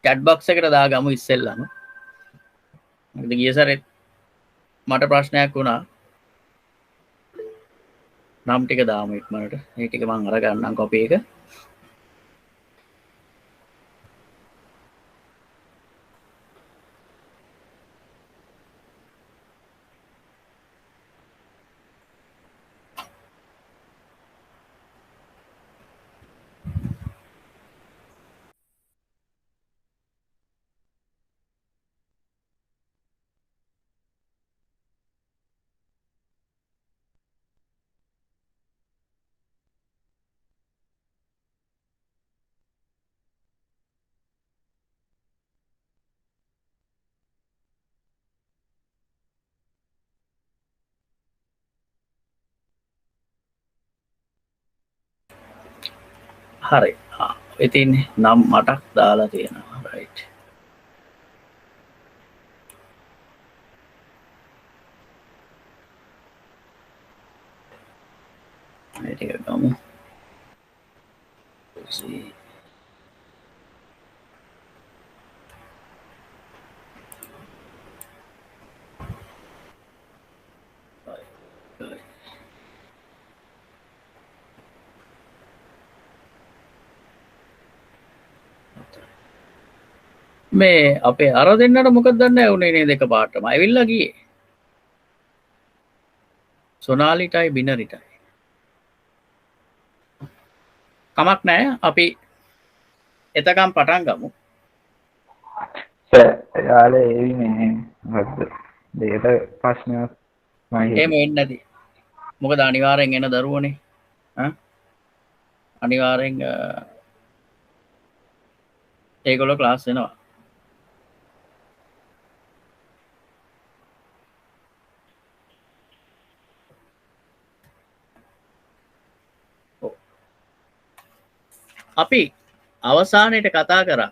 chat box එකට දාගමු ඉස්සෙල්ලාම. මොකද ගිය සැරේ මට ප්‍රශ්නයක් වුණා. නම් ටික දාමු ඉක්මනට. මේ ටික මම අරගන්නම් කොපි එක. හරි. ඉතින් නම් 8ක් දාලා තියෙනවා. right. මේ ටික ගමු. see. මේ අපේ අර දෙන්නට මොකද දන්නේ උනේ නේද එක පාටම ඇවිල්ලා ගියේ සොනාලිටයි බිනරිටයි කමක් නැහැ අපි එතකම් පටන් ගමු යාලේ එන්නේ මොකද්ද දෙයට ප්‍රශ්නයක් මම එහෙම වෙන්නේ නැති මොකද අනිවාර්යෙන් එන දරුවනේ අනිවාර්යෙන් ඒගොල්ලෝ ක්ලාස් වෙනවා අපි අවසානයේට කතා කරා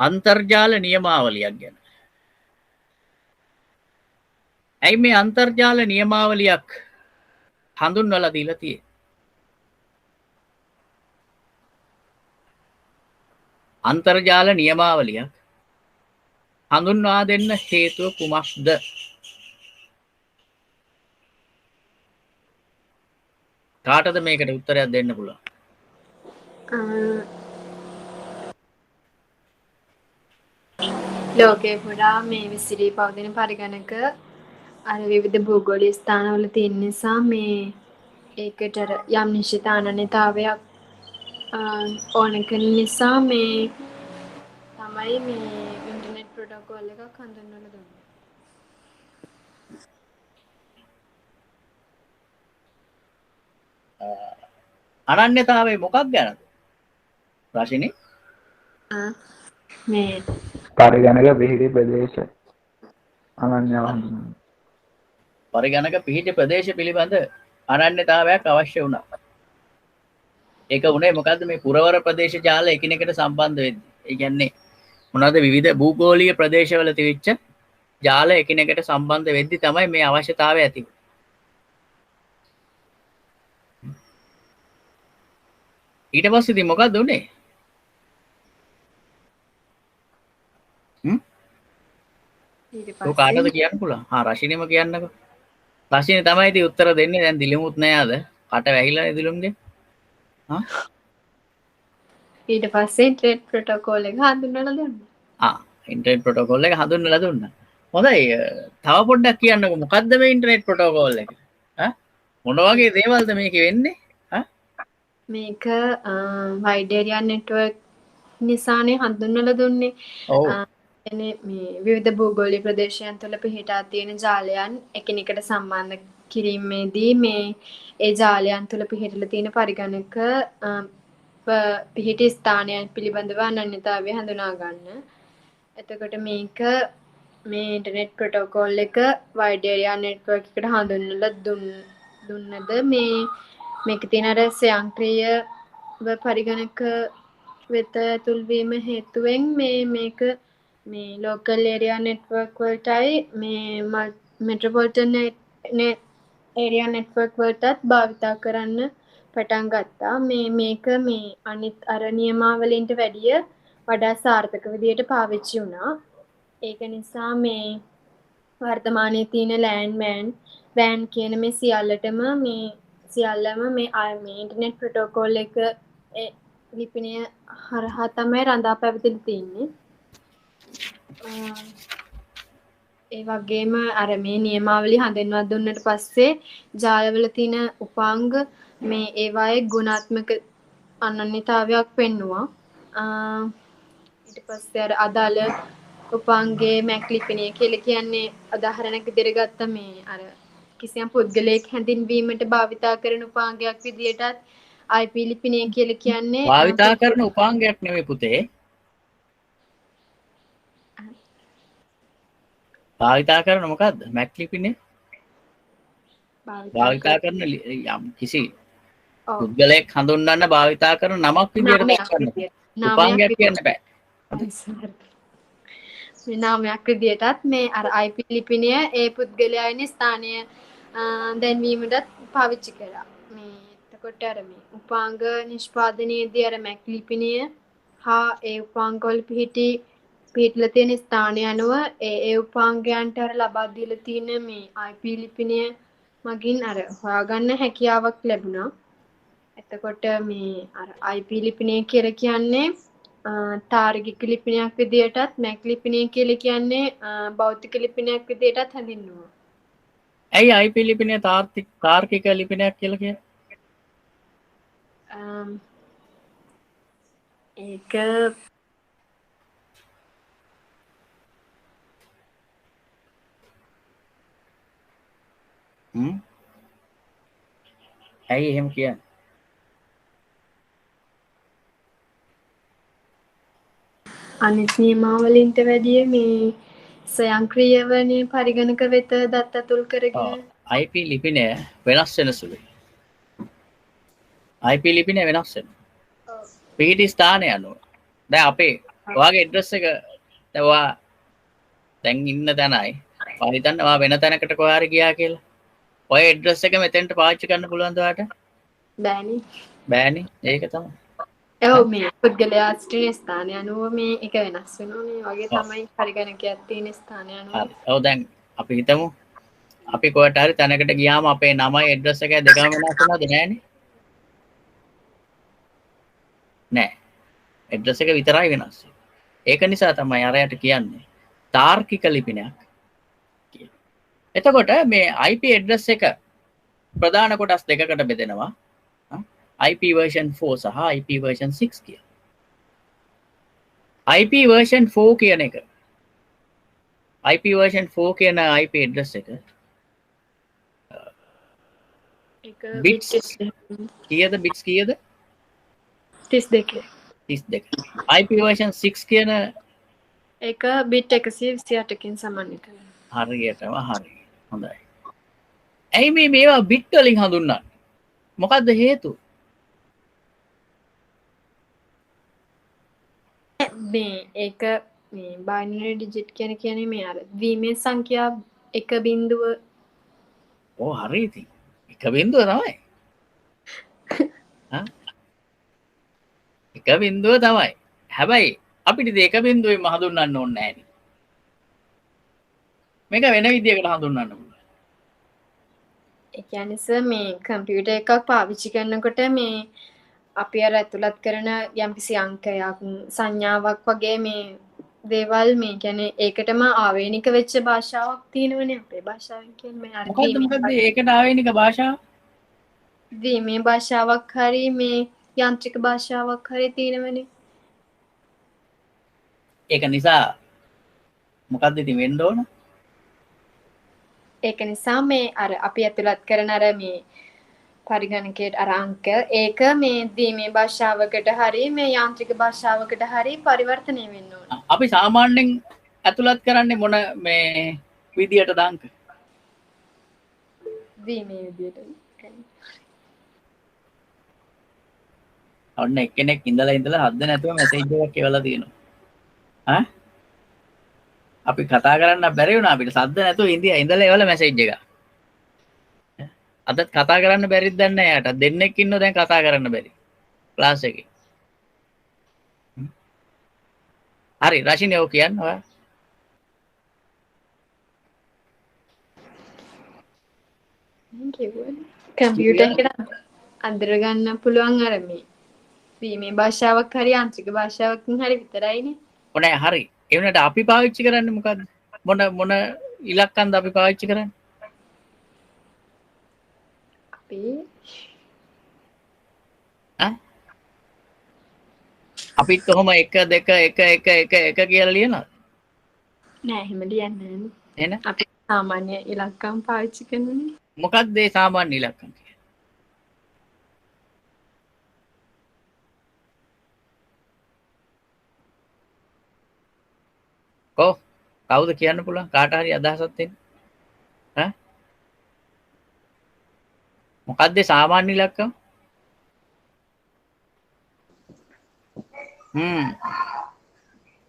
අන්තර්ජාල නියමාවලියක් ගැන. ඇයි මේ අන්තර්ජාල නියමාවලියක් හඳුන්වලා දීලා තියෙන්නේ? අන්තර්ජාල නියමාවලියක් හඳුන්වා දෙන්න හේතුව කුමක්ද? කාටද මේකට උත්තරයක් දෙන්න පුළුවන්? ලෝකයේ පුරා මේ විසිරී පවතින පරිගණක අර විවිධ භූගෝලීය ස්ථානවල තියෙන නිසා මේ ඒකට යම් නිශ්චිත අනන්‍යතාවයක් ඕන කරන නිසා මේ තමයි මේ ඉන්ටර්නෙට් ප්‍රොටෝකෝල් එකක් හඳුන්වලා දුන්නේ. අනන්‍යතාවය මොකක් ගැනද? රාශිනී මේ පරිගණක පිහිටි ප්‍රදේශ අනන්‍යව හඳුන්වනවා. පරිගණක පිහිටි ප්‍රදේශ පිළිබඳ අනන්‍යතාවයක් අවශ්‍ය වුණා. ඒක උනේ මොකද්ද මේ පුරවර ප්‍රදේශ ජාල එකිනෙකට සම්බන්ධ වෙද්දී. ඒ කියන්නේ මොනවාද විවිධ භූගෝලීය ප්‍රදේශවල තිබිච්ච ජාල එකිනෙකට සම්බන්ධ වෙද්දී තමයි මේ අවශ්‍යතාවය ඇති වුනේ. ඊට පස්සේ ඉතින් මොකද්ද උනේ? කාටද කියන්න පුළුවන්? රශිනීම කියන්නකෝ. රශිනී තමයි ඉතින් උත්තර දෙන්නේ. දැන් දිලිමුත් නෑ අද. කට වැහිලා දිලුම්ගේ. ඊට පස්සේ ඉන්ටර්නෙට් ප්‍රොටෝකෝල් එක හඳුන්වලා දුන්නා. ඉන්ටර්නෙට් ප්‍රොටෝකෝල් එක හඳුන්වලා දුන්නා. හොඳයි. තව පොඩ්ඩක් කියන්නකෝ මොකද්ද මේ ඉන්ටර්නෙට් ප්‍රොටෝකෝල් එක? මොන වගේ දේවල්ද මේකේ වෙන්නේ? මේක වයිඩ් ඒරියා නෙට්වර්ක් නිසානේ හඳුන්වලා දුන්නේ. මේ විවිධ භූගෝලීය ප්‍රදේශයන් තුළ පිහිටා තියෙන ජාලයන් එකිනෙකට සම්බන්ධ කිරීමේදී මේ ඒ ජාලයන් තුළ පිහිටලා තියෙන පරිගණක පිහිටි ස්ථානයන් පිළිබඳව අනන්‍යතාවය හඳුනා ගන්න. එතකොට මේක මේ ඉන්ටර්නෙට් ප්‍රොටෝකෝල් එක වයිඩ් ඒරියා නෙට්වර්ක් එකට හඳුන්වලා දුන්නද මේක තියෙන අර ස්වයංක්‍රීය පරිගණක වෙත ඇතුල් වීම හේතුවෙන් මේක මේ ලෝකල් ඒරියා නෙට්වර්ක් වලටයි මේ මෙට්‍රොපොලිටන් ඒරියා නෙට්වර්ක් වලටත් භාවිතා කරන්න පටන් ගත්තා. මේක මේ අනිත් අර නියමාවලින්ට වැඩිය වඩා සාර්ථක විදියට පාවිච්චි වුණා. ඒක නිසා මේ වර්තමානයේ තියෙන ලෑන්ඩ්මෑන් වෑන් කියන මේ සියල්ලම මේ ඉන්ටර්නෙට් ප්‍රොටෝකෝල් එක ලිපිනය හරහා තමයි රඳා පැවතිලා තියෙන්නේ. ඒ වගේම අර මේ නියමාවලිය හඳුන්වා දුන්නට පස්සේ ජාලවල තියෙන උපාංග මේ ඒවායේ ගුණාත්මක අනන්‍යතාවයක් පෙන්නවා. ඊට පස්සේ අර අදාළ උපාංගයේ මැක් ලිපිනය කියලා කියන්නේ උදාහරණයක් විදිහට ගත්ත මේ අර කිසියම් පුද්ගලයෙක් හැඳින්වීමට භාවිතා කරන උපාංගයක් විදිහටත් IP ලිපිනය කියලා කියන්නේ භාවිතා කරන උපාංගයක් නෙමෙයි පුතේ. භාවිතා කරන මොකද්ද? මැක් ලිපිනේ භාවිතා කරන යම් කිසි පුද්ගලයෙක් හඳුන්වන්න භාවිතා කරන නමක් විදිහට දක්වන්න. උපාංගයක් කියන්න බෑ. මේ නාමයක් විදිහටත් මේ අර IP ලිපිනය ඒ පුද්ගලයාගේ ස්ථානය දැන්වීමටත් පාවිච්චි කරා. මේ එතකොට අර මේ උපාංග නිෂ්පාදනයේදී අර මැක් ලිපිනය හා ඒ උපාංගවල පිහිටලා තියෙන ස්ථානය අනුව ඒ උපාංගයන්ට අර ලබා දීලා තියෙන මේ IP ලිපිනය මගින් අර හොයාගන්න හැකියාවක් ලැබුණා. එතකොට මේ අර IP ලිපිනය කියලා කියන්නේ තාර්කික ලිපිනයක් විදියටත් මැක් ලිපිනය කියලා කියන්නේ භෞතික ලිපිනයක් විදියටත් හඳුන්වනවා. ඇයි IP ලිපිනය තාර්කික ලිපිනයක් කියලා කියන්නේ? ඒක ඇයි එහෙම කියන්නේ? අනිත් නියමාවලින්ට වැඩිය මේ ස්වයංක්‍රීය වනේ පරිගණක වෙත දත් ඇතුල් කරගෙන IP ලිපිනය වෙනස් වෙන සුළුයි. IP ලිපිනය වෙනස් වෙනවා. පිහිටි ස්ථානය අනුව. දැන් අපේ ඔයාගේ ඇඩ්‍රස් එක දැන් ඉන්න තැනයි ඔයා හිතන්න ඔයා වෙන තැනකට කොහේ හරි ගියා කියලා. ඔය ඇඩ්‍රස් එක මෙතෙන්ට පාවිච්චි කරන්න පුළුවන්ද ඔයාට? බෑනේ. බෑනේ. ඒක තමයි. ඔව් මේ පුද්ගලයා සිටින ස්ථානය අනුව මේ එක වෙනස් වෙනවනේ. වගේ තමයි පරිගණකයක් තියෙන ස්ථානය අනුව. හරි. ඔව් දැන් අපි හිතමු අපි කොහට හරි තැනකට ගියාම අපේ නමයි ඇඩ්‍රස් එකයි දෙකම වෙනස් වෙනවද? නෑනේ. නෑ. ඇඩ්‍රස් එක විතරයි වෙනස්. ඒක නිසා තමයි අරයට කියන්නේ තාර්කික ලිපිනයක් කියලා. එතකොට මේ IP ඇඩ්‍රස් එක ප්‍රධාන කොටස් දෙකකට බෙදෙනවා. IP version 4 සහ IP version 6 කියලා. IP version 4 කියන එක IP version 4 කියන IP address එක bits කීයද? bits කීයද? 32. 32. IP version 6 කියන එක bit 128කින් සමානයි. හරියටම හරි. හොඳයි. ඇයි මේවා bit වලින් හඳුන්වන්නේ? මොකද්ද හේතුව? මේ ඒක මේ බයිනරි ඩිජිට් කියන්නේ මේ අර ද්විමේ සංඛ්‍යා 1 බිංදුව. ඕ හරි ඉතින්. 1 බිංදුව තමයි. එක බිංදුව තමයි. හැබැයි අපිට ඉතින් 1 බිංදුවෙන්ම හඳුන්වන්න ඕනේ නැහැ නේ. මේක වෙන විදියකට හඳුන්වන්න පුළුවන්. ඒ කියන්නේ සර් මේ කම්පියුටර් එකක් පාවිච්චි කරනකොට මේ අපි අර ඇතුළත් කරන යම්කිසි අංකයක් සංඥාවක් වගේ මේ දේවල් මේ කියන්නේ ඒකටම ආවේනික වෙච්ච භාෂාවක් තියෙනවනේ අපේ භාෂාවෙන් කියන්නේ අර මොකද්ද ඒකට ආවේනික භාෂාව? ද්විමේ භාෂාවක් හරි මේ යාන්ත්‍රික භාෂාවක් හරි තියෙනවනේ. ඒක නිසා මොකද්ද ඉතින් වෙන්න ඕන? ඒක නිසා මේ අර අපි ඇතුළත් කරන අර මේ පරිගණකයට අර අංක ඒක මේ ද්විමේ භාෂාවකට හරි මේ යාන්ත්‍රික භාෂාවකට හරි පරිවර්තනය වෙන්න ඕන. අපි සාමාන්‍යයෙන් ඇතුළත් කරන්නේ මොන මේ විදියටද අංක? ද්විමේ විදියට. ඔන්න එක්කෙනෙක් ඉඳලා හද්ද නැතුව මැසේජ් එකක් එවලා තියෙනවා. ඈ? අපි කතා කරන්න බැරි වුණා අපිට සද්ද නැතුව ඉඳලා එවලා මැසේජ් එකක්. අදත් කතා කරන්න බැරිද දන්නේ නැහැ යාට. දෙන්නෙක් ඉන්නෝ දැන් කතා කරන්න බැරි. ක්ලාස් එකේ. හරි රෂිනේ ඔය කියන්න ඔයා. කම්පියුටර් එකට අඳුර ගන්න පුළුවන් අර මේ භාෂාවක් හරි යාන්ත්‍රික භාෂාවකින් හරි විතරයිනේ. ඔනේ හරි. ඒ වුණාට අපි පාවිච්චි කරන්නේ මොකද්ද? මොන ඉලක්කන්ද අපි පාවිච්චි කරන්නේ? අපි අපිත් කොහොම 1 2 1 1 1 1 කියලා ලියනවද? නෑ එහෙම ලියන්නේ නෑනේ. එහෙනම් අපි සාමාන්‍ය ඉලක්කම් පාවිච්චි කරනනේ. මොකක්ද මේ සාමාන්‍ය ඉලක්කම් කියන්නේ? කවුද කියන්න පුළුවන්? කාට හරි අදහසක් දෙන්න. ඈ? මොකක්ද සාමාන්‍ය ඉලක්කම්?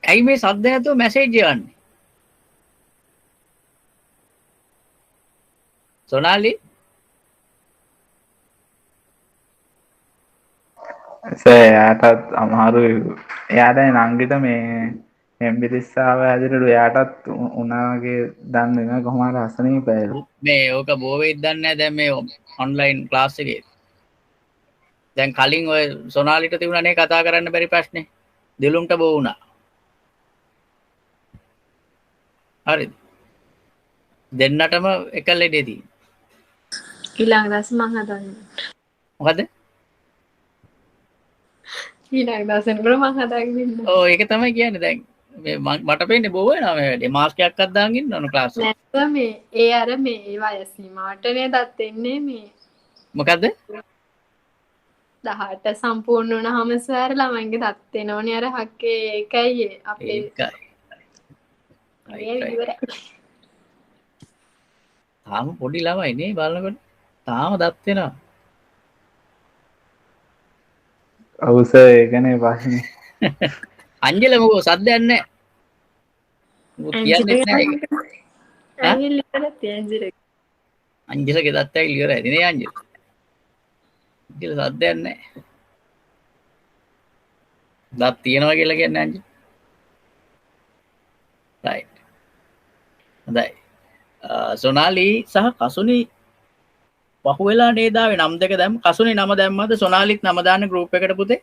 ඇයි මේ සද්ද නැතුව මැසේජ් යවන්නේ? සොනාලි එයාටත් අමාරුයි. එයාට නංගිට මේ එම්බිරිස්සාව හැදිරලු එයාටත් උනාගේ දන්න වෙන කොහොම හරි අසනීපයි. මේ ඕක බෝ වෙයිද දන්නේ නැහැ දැන් මේ ඔන්ලයින් ක්ලාස් එකේ. දැන් කලින් ඔය සොනාලිට තිබුණානේ කතා කරන්න බැරි ප්‍රශ්නේ. දිලුම්ට බෝ වුණා. හරිද? දෙන්නටම එක ලෙඩේ තියෙනවා. ඊළඟ දවස් මං හදන්නේ. මොකද? ඊළඟ දවස් එනකොට මං හදාගෙන ඉන්නවා. ඔව් ඒක තමයි කියන්නේ දැන් මේ මට පේන්නේ බෝ වෙනවා මේ වැඩේ. මාස්ක් එකක්වත් දාගෙන ඉන්න ඕන ක්ලාස් එකේ. නැත්නම් ඒ අර මේ වයස් සීමාවටනේ දත් එන්නේ මේ. මොකද්ද? 18 සම්පූර්ණ වුණාම සර් ළමයින්ගේ දත් එනවනේ අර හක්කේ ඒකයි අපේ ඒකයි. තාම පොඩි ළමයි නේ බලනකොට. තාම දත් වෙනවා. ඔව් සර් ඒකනේ ප්‍රශ්නේ. අංජල මොකෝ සද්දයක් නැහැ. මොකද කියන්නේ නැහැ ඒක. ඇඟිලි වල තියෙන අංජලගේ දත් ඇවිල්ලා ඉවරයි නේ අංජල. අංජල සද්දයක් නැහැ. දත් තියනවා කියලා කියන්නේ අංජල. right. හොඳයි. සොනාලි සහ කසුනි පහුවෙලා නේද ආවේ නම් දෙක දැම්ම. කසුනි නම දැම්මද? සොනාලිත් නම දාන්න ගෲප් එකට පුතේ.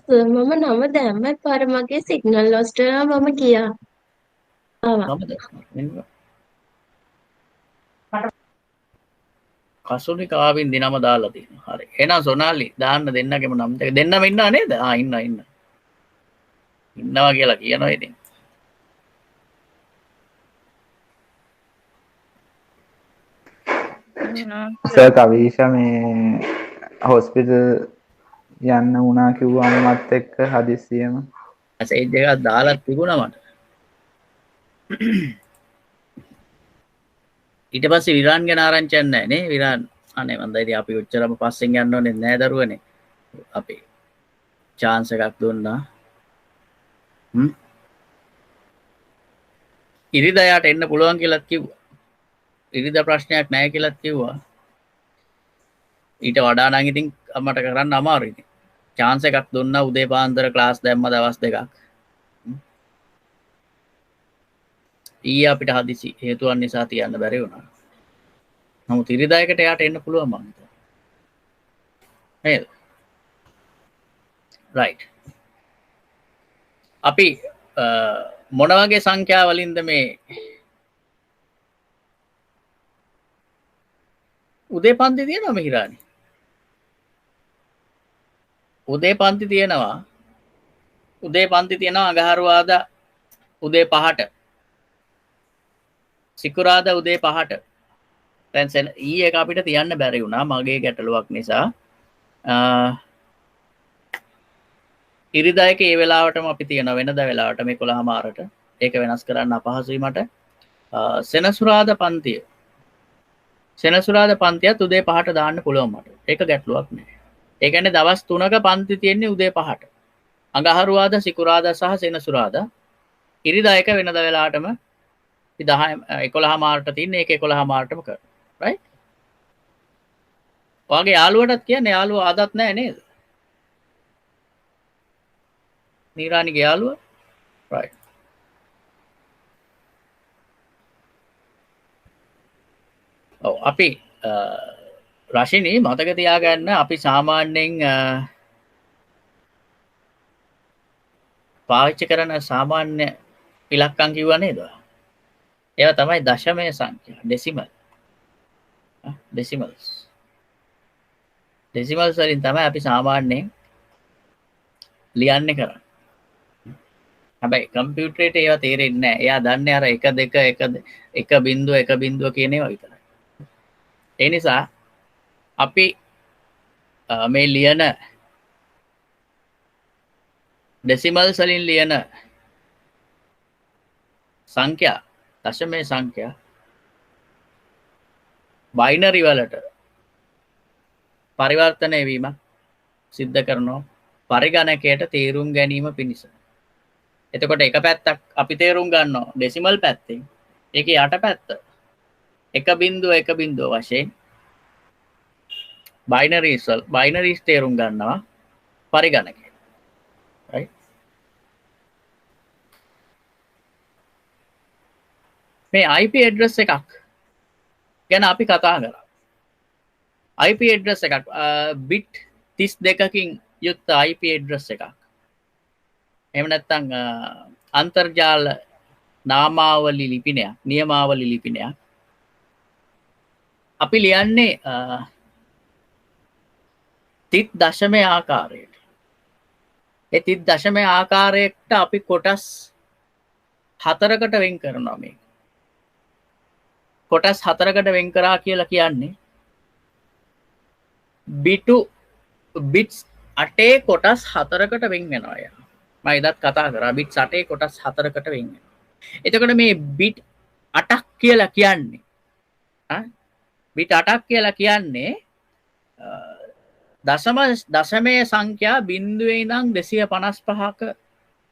මම නම දැම්මත් පාර මගේ සිග්නල් ලොස්ට් වෙනවා මම ගියා. කසුනි කාවින්දි නම දාලා තියෙනවා. හරි. එහෙනම් සොනාලි දාන්න දෙන්නගෙම නම් දෙක. දෙන්නම ඉන්නව නේද? ඉන්නවා. ඉන්නවා කියලා කියනවා ඉතින්. සර් කවිෂා මේ හොස්පිටල් යන්න වුණා කිව්වා අම්මත් එක්ක හදිස්සියෙම. මැසේජ් එකක් දාලා තිබුණා මට. ඊට පස්සේ විරාන් ගැන ආරංචියක් නැහැ නේ. විරාන් අනේ මන්ද ඉතින් අපි උච්චරම පස්සෙන් යන්න ඕනේ නෑ දරුවනේ. අපි chance එකක් දුන්නා. ඉරිදායට එන්න පුළුවන් කියලාත් කිව්වා. ඉරිදා ප්‍රශ්නයක් නැහැ කියලාත් කිව්වා. ඊට වඩා නම් ඉතින් මට කරන්න අමාරුයි ඉතින්. chance එකක් දුන්නා උදේ පාන්දර ක්ලාස් දැම්ම දවස් දෙකක්. ඊයේ අපිට හදිසි හේතුවන් නිසා තියන්න බැරි වුණා. නමුත් ඉරිදායකට එයාට එන්න පුළුවන් මං හිතුවා. නේද? right. අපි මොන වගේ සංඛ්‍යා වලින්ද මේ උදේ පන්ති තියෙනවා මිහිරානි? උදේ පන්ති තියෙනවා. උදේ පන්ති තියෙනවා අඟහරුවාදා උදේ 5ට. සිකුරාදා උදේ 5ට. දැන් ඊයේ එක අපිට තියන්න බැරි වුණා මගේ ගැටලුවක් නිසා. ඉරිදායක ඒ වෙලාවටම අපි තියෙන වෙනදා වෙලාවට මේ 11:00ට. ඒක වෙනස් කරන්න අපහසුයි මට. සෙනසුරාදා පන්තිය. සෙනසුරාදා පන්තියත් උදේ 5ට දාන්න පුළුවන් මට. ඒක ගැටලුවක් නෑ. ඒ කියන්නේ දවස් 3ක පන්ති තියෙන්නේ උදේ 5ට. අඟහරුවාදා සිකුරාදා සහ සෙනසුරාදා. ඉරිදායක වෙනදා වෙලාවටම 10 11:00 මාරට තියෙන ඒක 11:00 මාරටම කරනවා. right? ඔයාගේ යාළුවටත් කියන්නේ යාළුවා ආදත් නැහැ නේද? නීරානිගේ යාළුවා. right. ඔව් අපි රශිනී මතක තියාගන්න අපි සාමාන්‍යයෙන් පාවිච්චි කරන සාමාන්‍ය ඉලක්කම් කිව්වා නේද? ඒවා තමයි දශමය සංඛ්‍යා ඩෙසිමල්. ඩෙසිමල්ස්. ඩෙසිමල්ස් වලින් තමයි අපි සාමාන්‍යයෙන් ලියන්නේ කරන්නේ. හැබැයි කම්පියුටරේට ඒවා තේරෙන්නේ නැහැ. එයා දන්නේ අර 1 2 1 බිංදුව කියන ඒවා විතරයි. ඒ නිසා අපි මේ ලියන ඩෙසිමල්ස් වලින් ලියන සංඛ්‍යා දශමය සංඛ්‍යා බයිනරි වලට පරිවර්තනය වීම සිද්ධ කරනවා පරිගණකයට තේරුම් ගැනීම පිණිස. එතකොට එක පැත්තක් අපි තේරුම් ගන්නවා ඩෙසිමල් පැත්තෙන්. ඒකේ යට පැත්ත 1.1 වශයෙන් බයිනරිස් තේරුම් ගන්නවා පරිගණකයට. right? මේ IP address එකක් ගැන අපි කතා කරා. IP address එකක් bit 32කින් යුක්ත IP address එකක්. එහෙම නැත්නම් අන්තර්ජාල නාමාවලි ලිපිනයක්, නියමාවලි ලිපිනයක්. අපි ලියන්නේ තිත් දශමය ආකාරයට. ඒ තිත් දශමය ආකාරයට අපි කොටස් 4කට වෙන් කරනවා මේක. කොටස් 4කට වෙන් කරා කියලා කියන්නේ බිට්ස් 8 කොටස් 4කට වෙන් වෙනවා යා. මම ඉදත් කතා කරා බිට්ස් 8 කොටස් 4කට වෙන් වෙනවා. එතකොට මේ බිට් 8ක් කියලා කියන්නේ බිට් 8ක් කියලා කියන්නේ දශමය සංඛ්‍යා බිංදුවේ ඉඳන් 255ක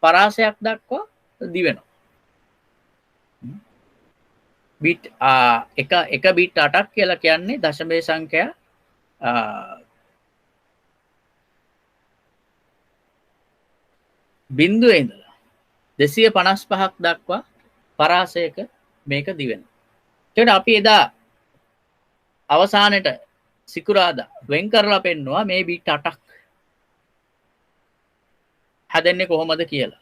පරාසයක් දක්වා දිවෙනවා. බිට් එක බිට් 8ක් කියලා කියන්නේ දශමය සංඛ්‍යා බිංදුවේ ඉඳලා 255ක් දක්වා පරාසයක මේක දිවෙනවා. ඒකට අපි එදා අවසානයේ සිකුරාදා වෙන් කරලා පෙන්නවා මේ බිට් 8ක් හැදෙන්නේ කොහොමද කියලා.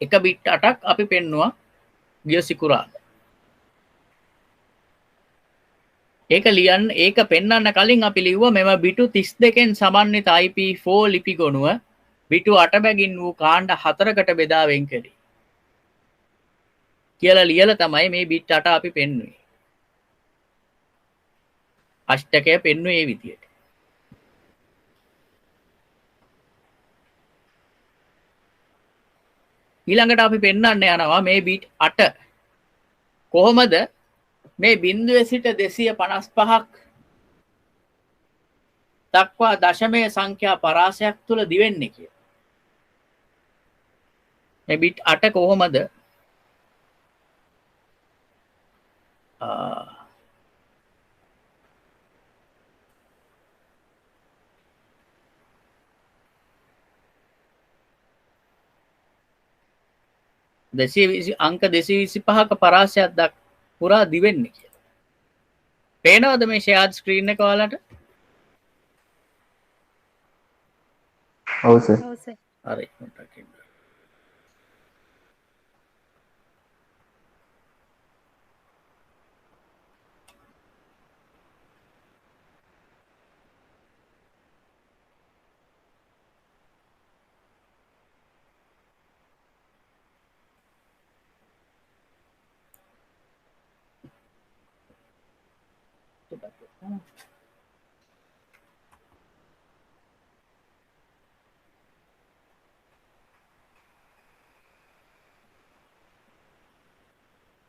එක බිට් 8ක් අපි පෙන්නවා ගිය සිකුරාදා. ඒක පෙන්වන්න කලින් අපි ලිව්වා මෙම බිටු 32න් සමන්විත IP4 ලිපි ගොනුව බිටු 8 බැගින් වූ කාණ්ඩ 4කට බෙදා වෙන් කළේ. කියලා ලියලා තමයි මේ බිට් 8 අපි පෙන්වුවේ. අෂ්ටකය පෙන්වුවේ මේ විදියට. ඊළඟට අපි පෙන්වන්න යනවා මේ බිට් 8 කොහොමද මේ බිංදුවේ සිට 255ක් දක්වා දශමය සංඛ්‍යා පරාසයක් තුල දිවෙන්නේ කියලා. මේ බිට් 8 කොහොමද අංක 225ක පරාසයක් දක් පුරා දිවෙන්නේ කියලා. පේනවද මේ ෂෙයාර්ඩ් ස්ක්‍රීන් එක ඔයාලට? ඔව් සර්. හරි. පොඩ්ඩක් ඉන්න.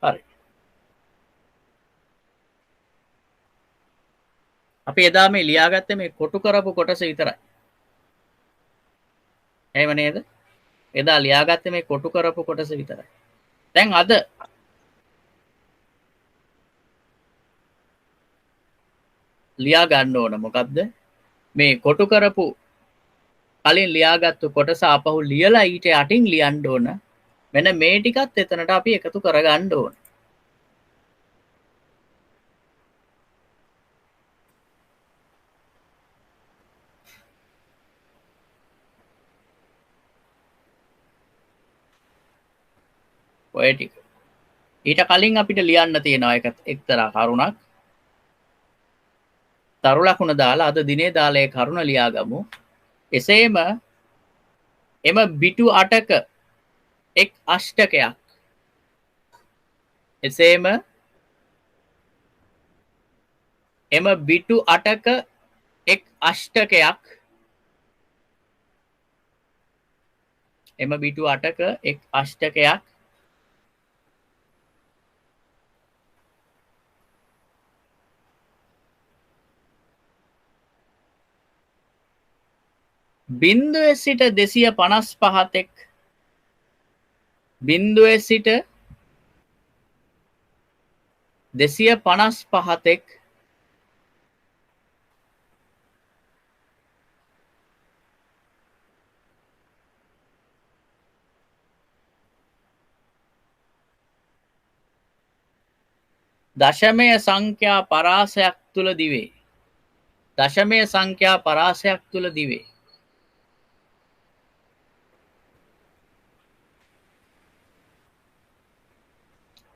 හරි. අපි එදා මේ ලියාගත්තේ මේ කොටු කරපු කොටස විතරයි. එහෙම නේද? එදා ලියාගත්තේ මේ කොටු කරපු කොටස විතරයි. දැන් අද ලියා ගන්න ඕන මොකක්ද මේ කොටු කරපු කලින් ලියාගත්තු කොටස ආපහු ලියලා ඊට යටින් ලියන්න ඕන මෙන්න මේ ටිකත් එතනට අපි එකතු කරගන්න ඕන ඔය ටික ඊට කලින් අපිට ලියන්න තියෙනවා එක එක්තරා කරුණක් තරු ලකුණ දාලා අද දිනේ දාලා ඒ කරුණ ලියාගමු එසේම එම බිටු 8ක එක් අෂ්ටකයක් එසේම එම බිටු 8ක එක් අෂ්ටකයක් එම බිටු 8ක එක් අෂ්ටකයක් බිංදුවේ සිට 255 තෙක් බිංදුවේ සිට 255 තෙක් දශමය සංඛ්‍යා පරාසයක් තුල දිවේ දශමය සංඛ්‍යා පරාසයක් තුල දිවේ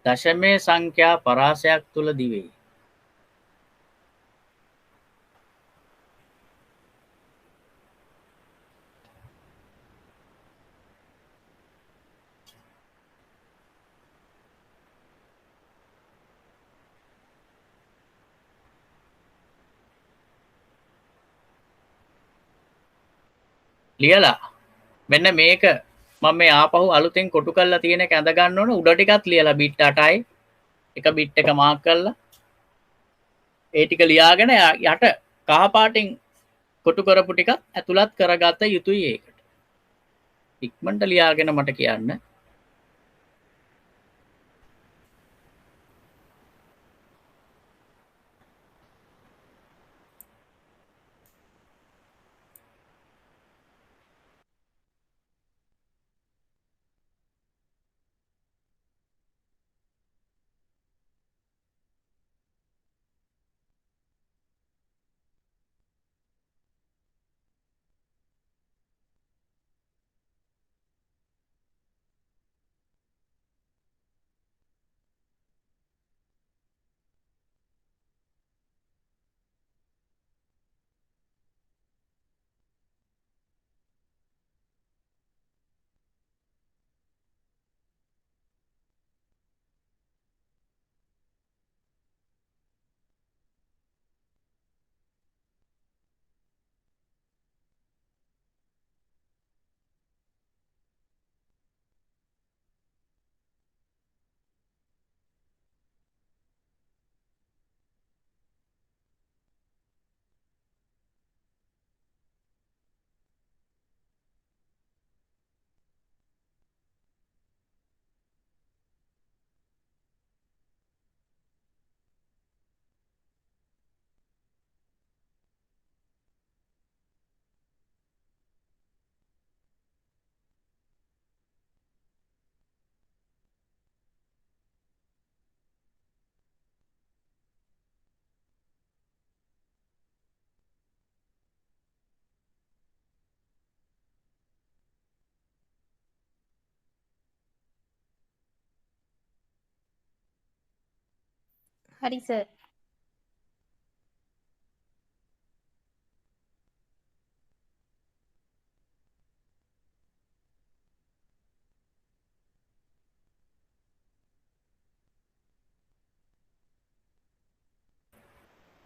දශමය සංඛ්‍යා පරාසයක් තුල දිවේ ලියලා මෙන්න මේක මම මේ ආපහු අලුතෙන් කොටු කරලා තියෙන එක ඇඳ ගන්න ඕන උඩ ටිකත් ලියලා බිට් 8යි එක බිට් එක මාක් කරලා ඒ ටික ලියාගෙන යට කහ පාටින් කොටු කරපු ටිකත් ඇතුළත් කරගත යුතුයි ඒකට ඉක්මනට ලියාගෙන මට කියන්න හරි සර්.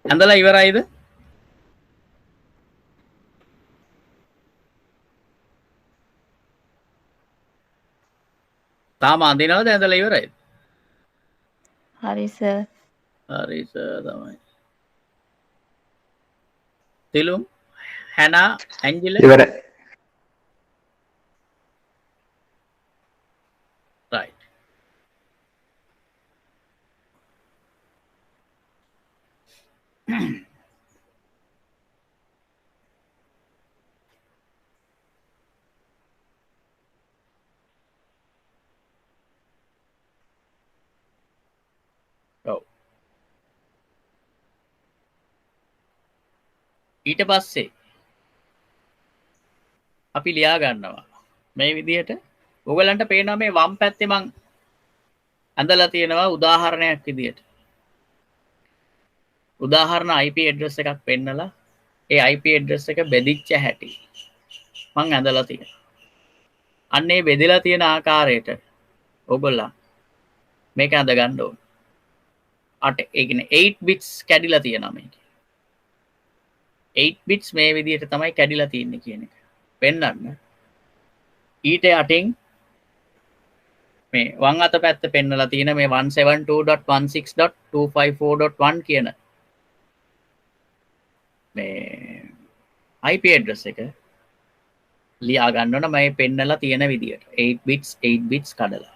ඇඳලා ඉවරයිද තාම අඳිනවද ඇඳලා ඉවරයිද හරි සර්. හරි සර් තමයි තිලුම් හැනා ඇන්ජිල ඉවරයි. right ඊට පස්සේ අපි ලියා ගන්නවා මේ විදිහට. ඔයගලන්ට පේනවා මේ වම් පැත්තේ මං ඇඳලා තියෙනවා උදාහරණයක් විදිහට. උදාහරණ IP address එකක් පෙන්නලා ඒ IP address එක බෙදිච්ච හැටි මං ඇඳලා තියෙනවා. අන්න ඒ බෙදලා තියෙන ආකාරයට ඔයගොල්ලන් මේක ඇඳ ගන්න ඕන. ඒ කියන්නේ 8 bits කැඩිලා තියෙනවා මේක. 8 bits මේ විදිහට තමයි කැඩිලා තියෙන්නේ කියන එක පෙන්වන්න. ඊට යටින් මේ වම් අත පැත්ත පෙන්නලා තියෙන මේ 172.16.254.1 කියන මේ IP address එක ලියා ගන්න ඕන මම පෙන්නලා තියෙන විදිහට 8 bits කඩලා.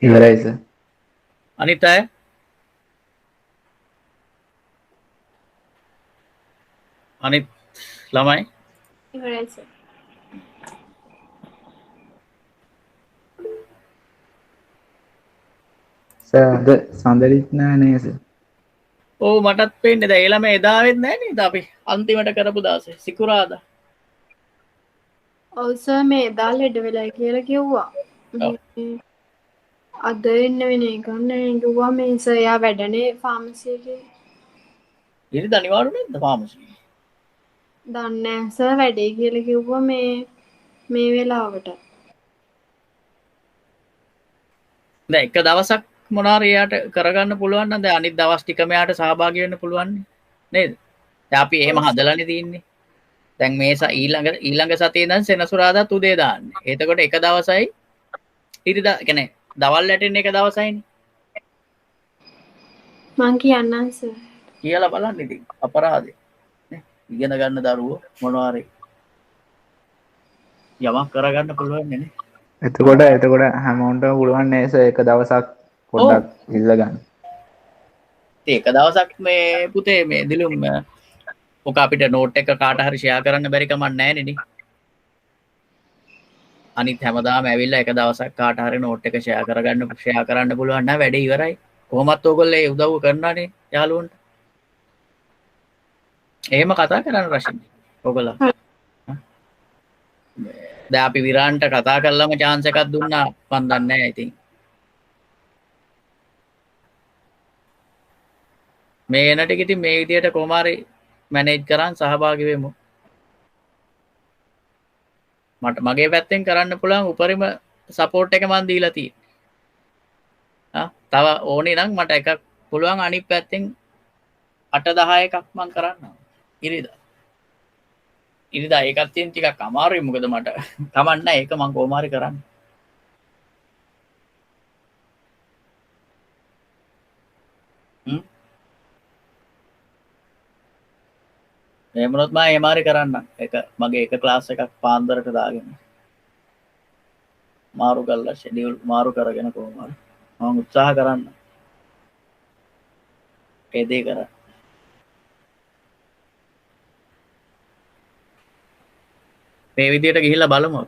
ඉවරයි සර්. අනිත් අය අනිත් ළමයි ඉවරයි සර්. සර් අද සඳලිත් නෑ නේද සර්? ඕ මටත් පේන්නේ දැන් ඒ ළමයි එදාවෙත් නැහැ නේද අපි අන්තිමට කරපු දාසේ සිකුරාදා. ඔව් සර් මේ එදා ලෙඩ වෙලා කියලා කිව්වා. ඔව්. අද එන්න වෙන එකක් නෑ කිව්වා මේ සර් යා වැඩනේ ෆාමසි එකේ. ඉරිද අනිවාර්ය නේද ෆාමසි? දන්නේ නෑ සර් වැඩේ කියලා කිව්වා මේ වෙලාවට. දැන් එක දවසක් මොනාර එයාට කරගන්න පුළුවන් නම් දැන් අනිත් දවස් ටික මෙයාට සහභාගී වෙන්න පුළුවන් නේද? දැන් අපි එහෙම හදලානේ තින්නේ. දැන් මේ ඊළඟ සතියේ ඉඳන් සෙනසුරාදාත් උදේ දාන්නේ. එතකොට එක දවසයි ඉරිදා කියන්නේ දවල් වැටෙන එක දවසයිනේ. මං කියන්නම් සර්. කියලා බලන්න ඉතින් අපරාධේ. නේ? ඉගෙන ගන්න දරුවෝ මොනවා හරි යමක් කරගන්න පුළුවන් නේ. එතකොට හැමෝටම පුළුවන් නේද එක දවසක් පොඩ්ඩක් ඉල්ල ගන්න. ඒක දවසක් මේ පුතේ මේ දිලුම් ඔක අපිට නෝට් එක කාට හරි ෂෙයා කරන්න බැරි කමක් නැහැ නේ. අනිත් හැමදාම ඇවිල්ලා එක දවසක් කාට හරි නෝට් එක ෂෙයා කරන්න පුළුවන් නම් වැඩේ ඉවරයි. කොහොමත් ඕගොල්ලෝ ඒ උදව්ව කරනවානේ යාළුවන්ට. එහෙම කතා කරන්න රෂින්. ඕගොල්ලෝ. දැන් අපි විරාන්ට කතා කළාම chance එකක් දුන්නා මන් දන්නේ නැහැ ඉතින්. මේ එන ටික ඉතින් මේ විදියට කොහොම හරි මැනේජ් කරන් සහභාගී වෙමු. මට මගේ පැත්තෙන් කරන්න පුළුවන් උපරිම සපෝට් එක මන් දීලා තියෙන්නේ. තව ඕනේ නම් මට එකක් පුළුවන් අනිත් පැත්තෙන් 8-10 එකක් මං කරන්නම්. ඉරිදා ඒකත් තියෙන ටිකක් අමාරුයි මොකද මට කමක් නැහැ ඒක මං කොහොම හරි කරන්න. එහෙම වුණොත් මම එහෙම හරි කරන්නම්. ඒක මගේ එක ක්ලාස් එකක් පාන්දරට දාගෙන මාරු කරලා ෂෙඩියුල් මාරු කරගෙන කොහොම හරි මම උත්සාහ කරන්න. ඒ දේ කරා. මේ විදියට ගිහිල්ලා බලමු.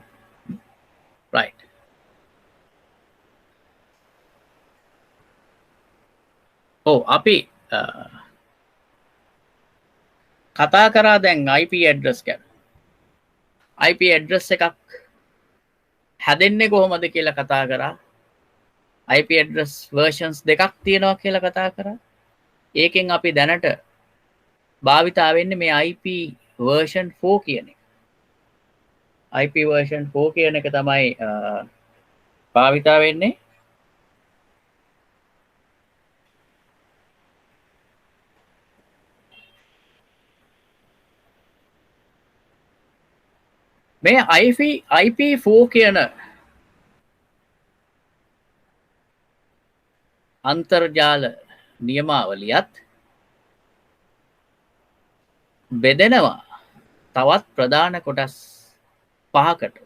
right. අපි කතා කරා දැන් IP address ගැන. IP address එකක් හැදෙන්නේ කොහොමද කියලා කතා කරා. IP address versions දෙකක් තියෙනවා කියලා කතා කරා. ඒකෙන් අපි දැනට භාවිතා වෙන්නේ මේ IP version 4 කියන එක. IP version 4 කියන එක තමයි භාවිතා වෙන්නේ. මේ IP4 කියන අන්තර්ජාල නියමාවලියත් බෙදෙනවා තවත් ප්‍රධාන කොටස් 5කට.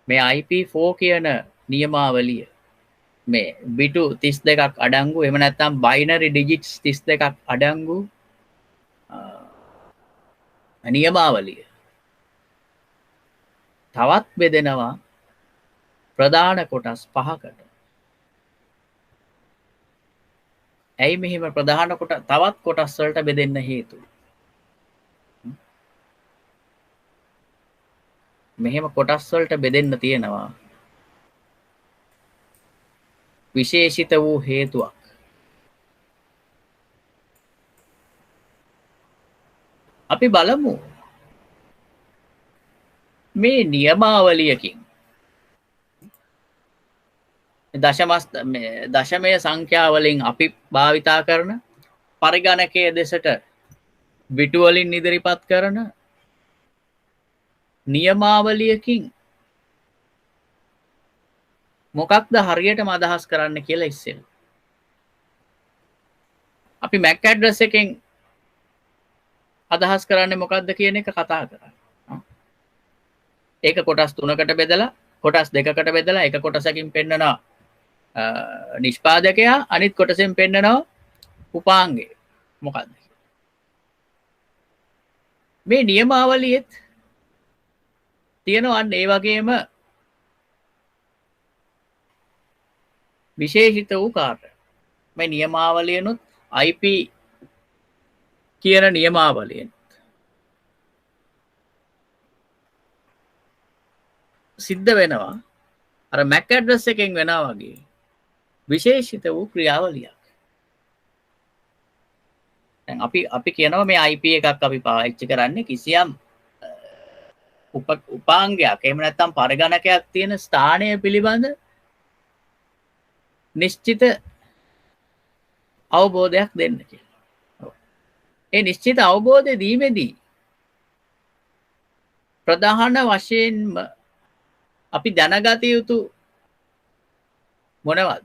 මේ IP4 කියන නියමාවලිය මේ බිටු 32ක් අඩංගු එහෙම නැත්නම් බයිනරි ඩිජිට්ස් 32ක් අඩංගු නියමාවලිය තවත් බෙදෙනවා ප්‍රධාන කොටස් 5කට. ඇයි මෙහෙම ප්‍රධාන තවත් කොටස් වලට බෙදෙන්න හේතුව? මෙහෙම කොටස් වලට බෙදෙන්න තියෙනවා විශේෂිත වූ හේතුවක්. අපි බලමු මේ නියමාවලියකින් දශමය සංඛ්‍යාවලින් අපි භාවිතා කරන පරිගණකයේ දෙසට බිටු වලින් ඉදිරිපත් කරන නියමාවලියකින් මොකක්ද හරියටම අදහස් කරන්න කියලා ඉස්සෙල්ලා අපි MAC address එකෙන් අදහස් කරන්නේ මොකක්ද කියන එක කතා කරා. ඒක කොටස් 3කට බෙදලා කොටස් 2කට බෙදලා එක කොටසකින් පෙන්නනවා නිෂ්පාදකයා අනිත් කොටසෙන් පෙන්නනවා උපාංගය මොකක්ද මේ නියමාවලියෙත් තියෙනවා අන්න ඒ වගේම විශේෂිත වූ කාර්ය. මේ නියමාවලියනොත් IP කියන නියමාවලියෙන් සිද්ධ වෙනවා අර MAC address එකෙන් වෙනවා වගේ විශේෂිත වූ ක්‍රියාවලියක්. දැන් අපි කියනවා මේ IP එකක් අපි පාවිච්චි කරන්නේ කිසියම් උපාංගයක් එහෙම නැත්නම් පරිගණකයක් තියෙන ස්ථානය පිළිබඳ නිශ්චිත අවබෝධයක් දෙන්න කියලා. ඒ නිශ්චිත අවබෝධය දීමේදී ප්‍රධාන වශයෙන්ම අපි දැනගත යුතු මොනවද?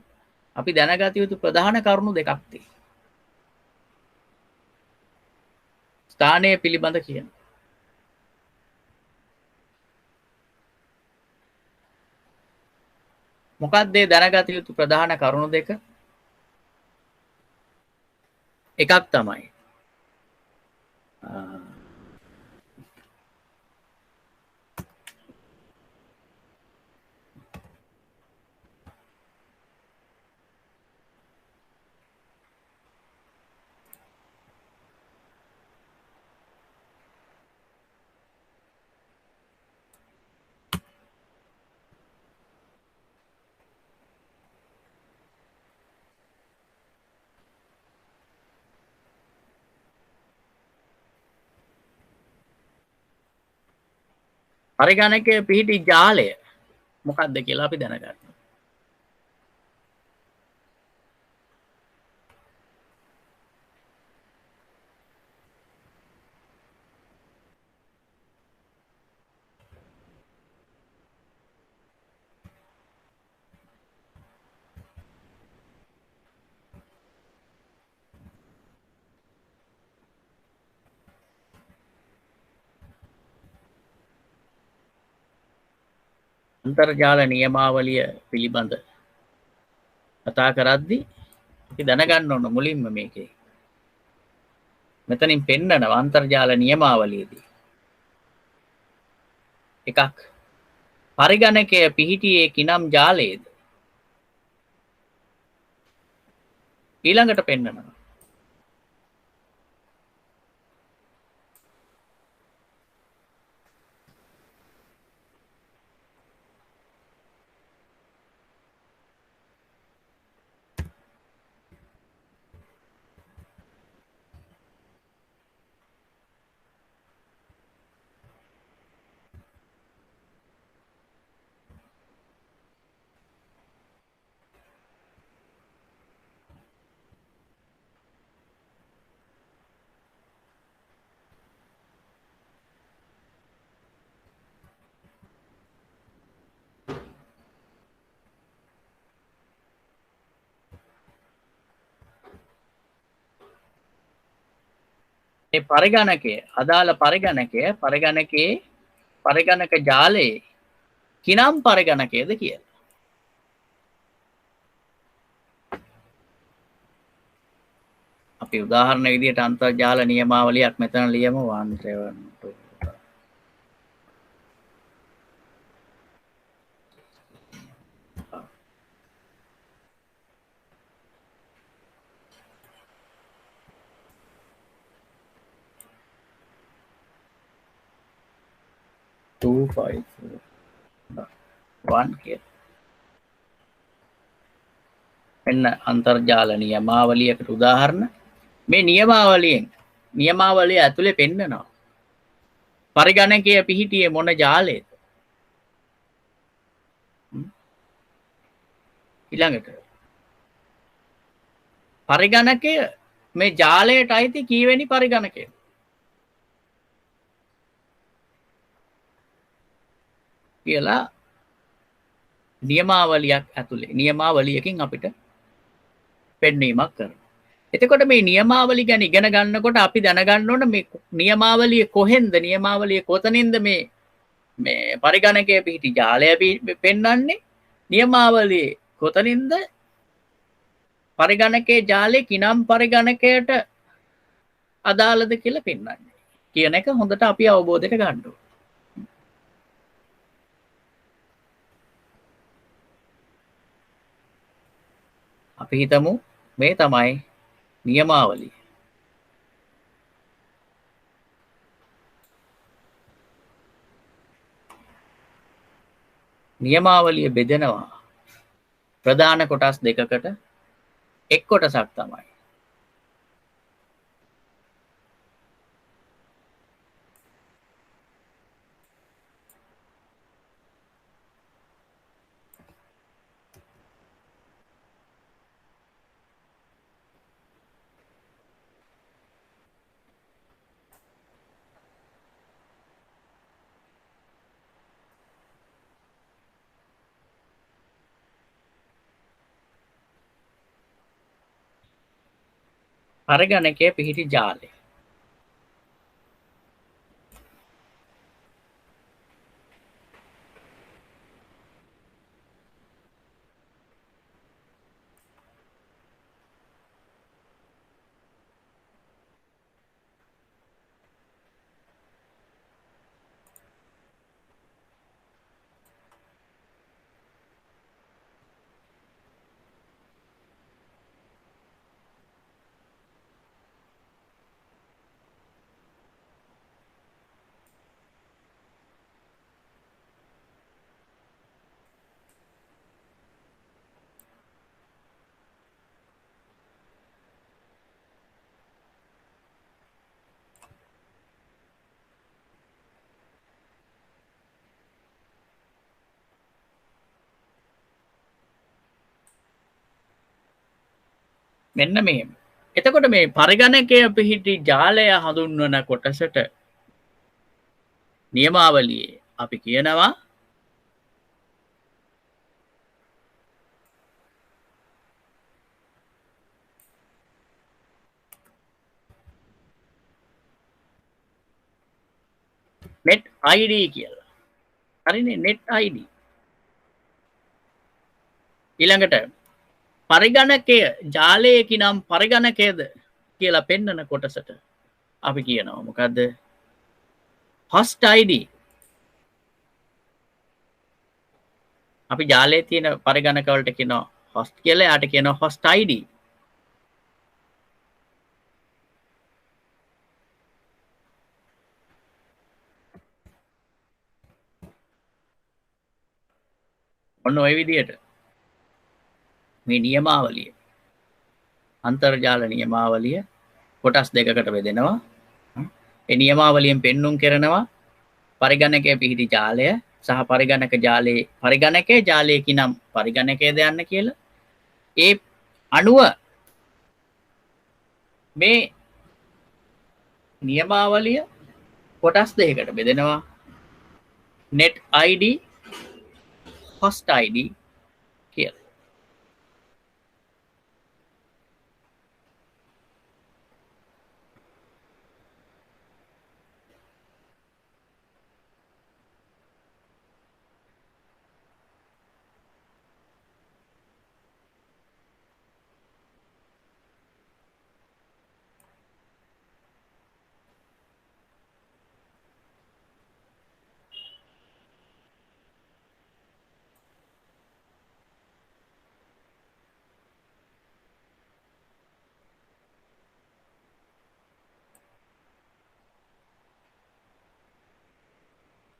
අපි දැනගත යුතු ප්‍රධාන කරුණු දෙකක් තියෙනවා. ස්ථානය පිළිබඳ කියන. මොකක්ද ඒ දැනගත යුතු ප්‍රධාන කරුණු දෙක? එකක් තමයි පරිගණකයේ පිහිටි ජාලය මොකක්ද කියලා අපි දැනගන්න. අන්තර්ජාල නියමාවලිය පිළිබඳ කතා කරද්දී අපි දැනගන්න ඕන මුලින්ම මේකේ මෙතනින් පෙන්නනවා අන්තර්ජාල නියමාවලියේදී එකක් පරිගණකය පිහිටියේ කිනම් ජාලයේද ඊළඟට පෙන්නනවා මේ පරිගණකය අදාළ පරිගණකයේ පරිගණක ජාලයේ කිනම් පරිගණකයේද කියලා. අපි උදාහරණ විදිහට අන්තර්ජාල නියමාවලියක් මෙතන ලියමු 172 254 කියලා. එන්න අන්තර්ජාල නියමාවලියකට උදාහරණ මේ නියමාවලිය ඇතුලේ පෙන්නනවා පරිගණකයේ පිහිටියේ මොන ජාලයේද ඊළඟට පරිගණකය මේ ජාලයට අයිති කීවෙනි පරිගණකයද කියලා නියමාවලියක් ඇතුලේ නියමාවලියකින් අපිට පෙන්වීමක් කරනවා. එතකොට මේ නියමාවලිය ගැන ඉගෙන ගන්නකොට අපි දැනගන්න ඕන මේ නියමාවලිය කොහෙන්ද නියමාවලිය කොතනින්ද මේ පරිගණකයේ පිහිටි ජාලය පෙන්වන්නේ නියමාවලිය කොතනින්ද පරිගණකයේ ජාලය කිනම් පරිගණකයට අදාළද කියලා පෙන්වන්නේ කියන එක හොඳට අපි අවබෝධයට ගන්න ඕන. අපි හිතමු මේ තමයි නියමාවලිය. නියමාවලිය බෙදෙනවා ප්‍රධාන කොටස් දෙකකට එක් කොටසක් තමයි පරිගණකයේ පිහිටි ජාලය. මෙන්න මෙහෙම. එතකොට මේ පරිගණකයේ පිහිටි ජාලය හඳුන්වන කොටසට නියමාවලියේ අපි කියනවා net id කියලා. හරිනේ net id. ඊළඟට පරිගණකය ජාලයේකි නම් පරිගණකයේද කියලා පෙන්වන කොටසට අපි කියනවා මොකද්ද? host id. අපි ජාලයේ තියෙන පරිගණක වලට කියනවා host කියලා, යාට කියනවා host id. ඔන්න ඔය විදිහට මේ නියමාවලිය අන්තර්ජාල නියමාවලිය කොටස් දෙකකට බෙදෙනවා. ඒ නියමාවලියෙන් පෙන්눔 කරනවා පරිගණකයේ පිහිටි ජාලය සහ පරිගණක ජාලයේ පරිගණකයේ ජාලයේකි නම් පරිගණකයේද යන්න කියලා. ඒ අණුව මේ නියමාවලිය කොටස් දෙකකට බෙදෙනවා. net id host id කියලා.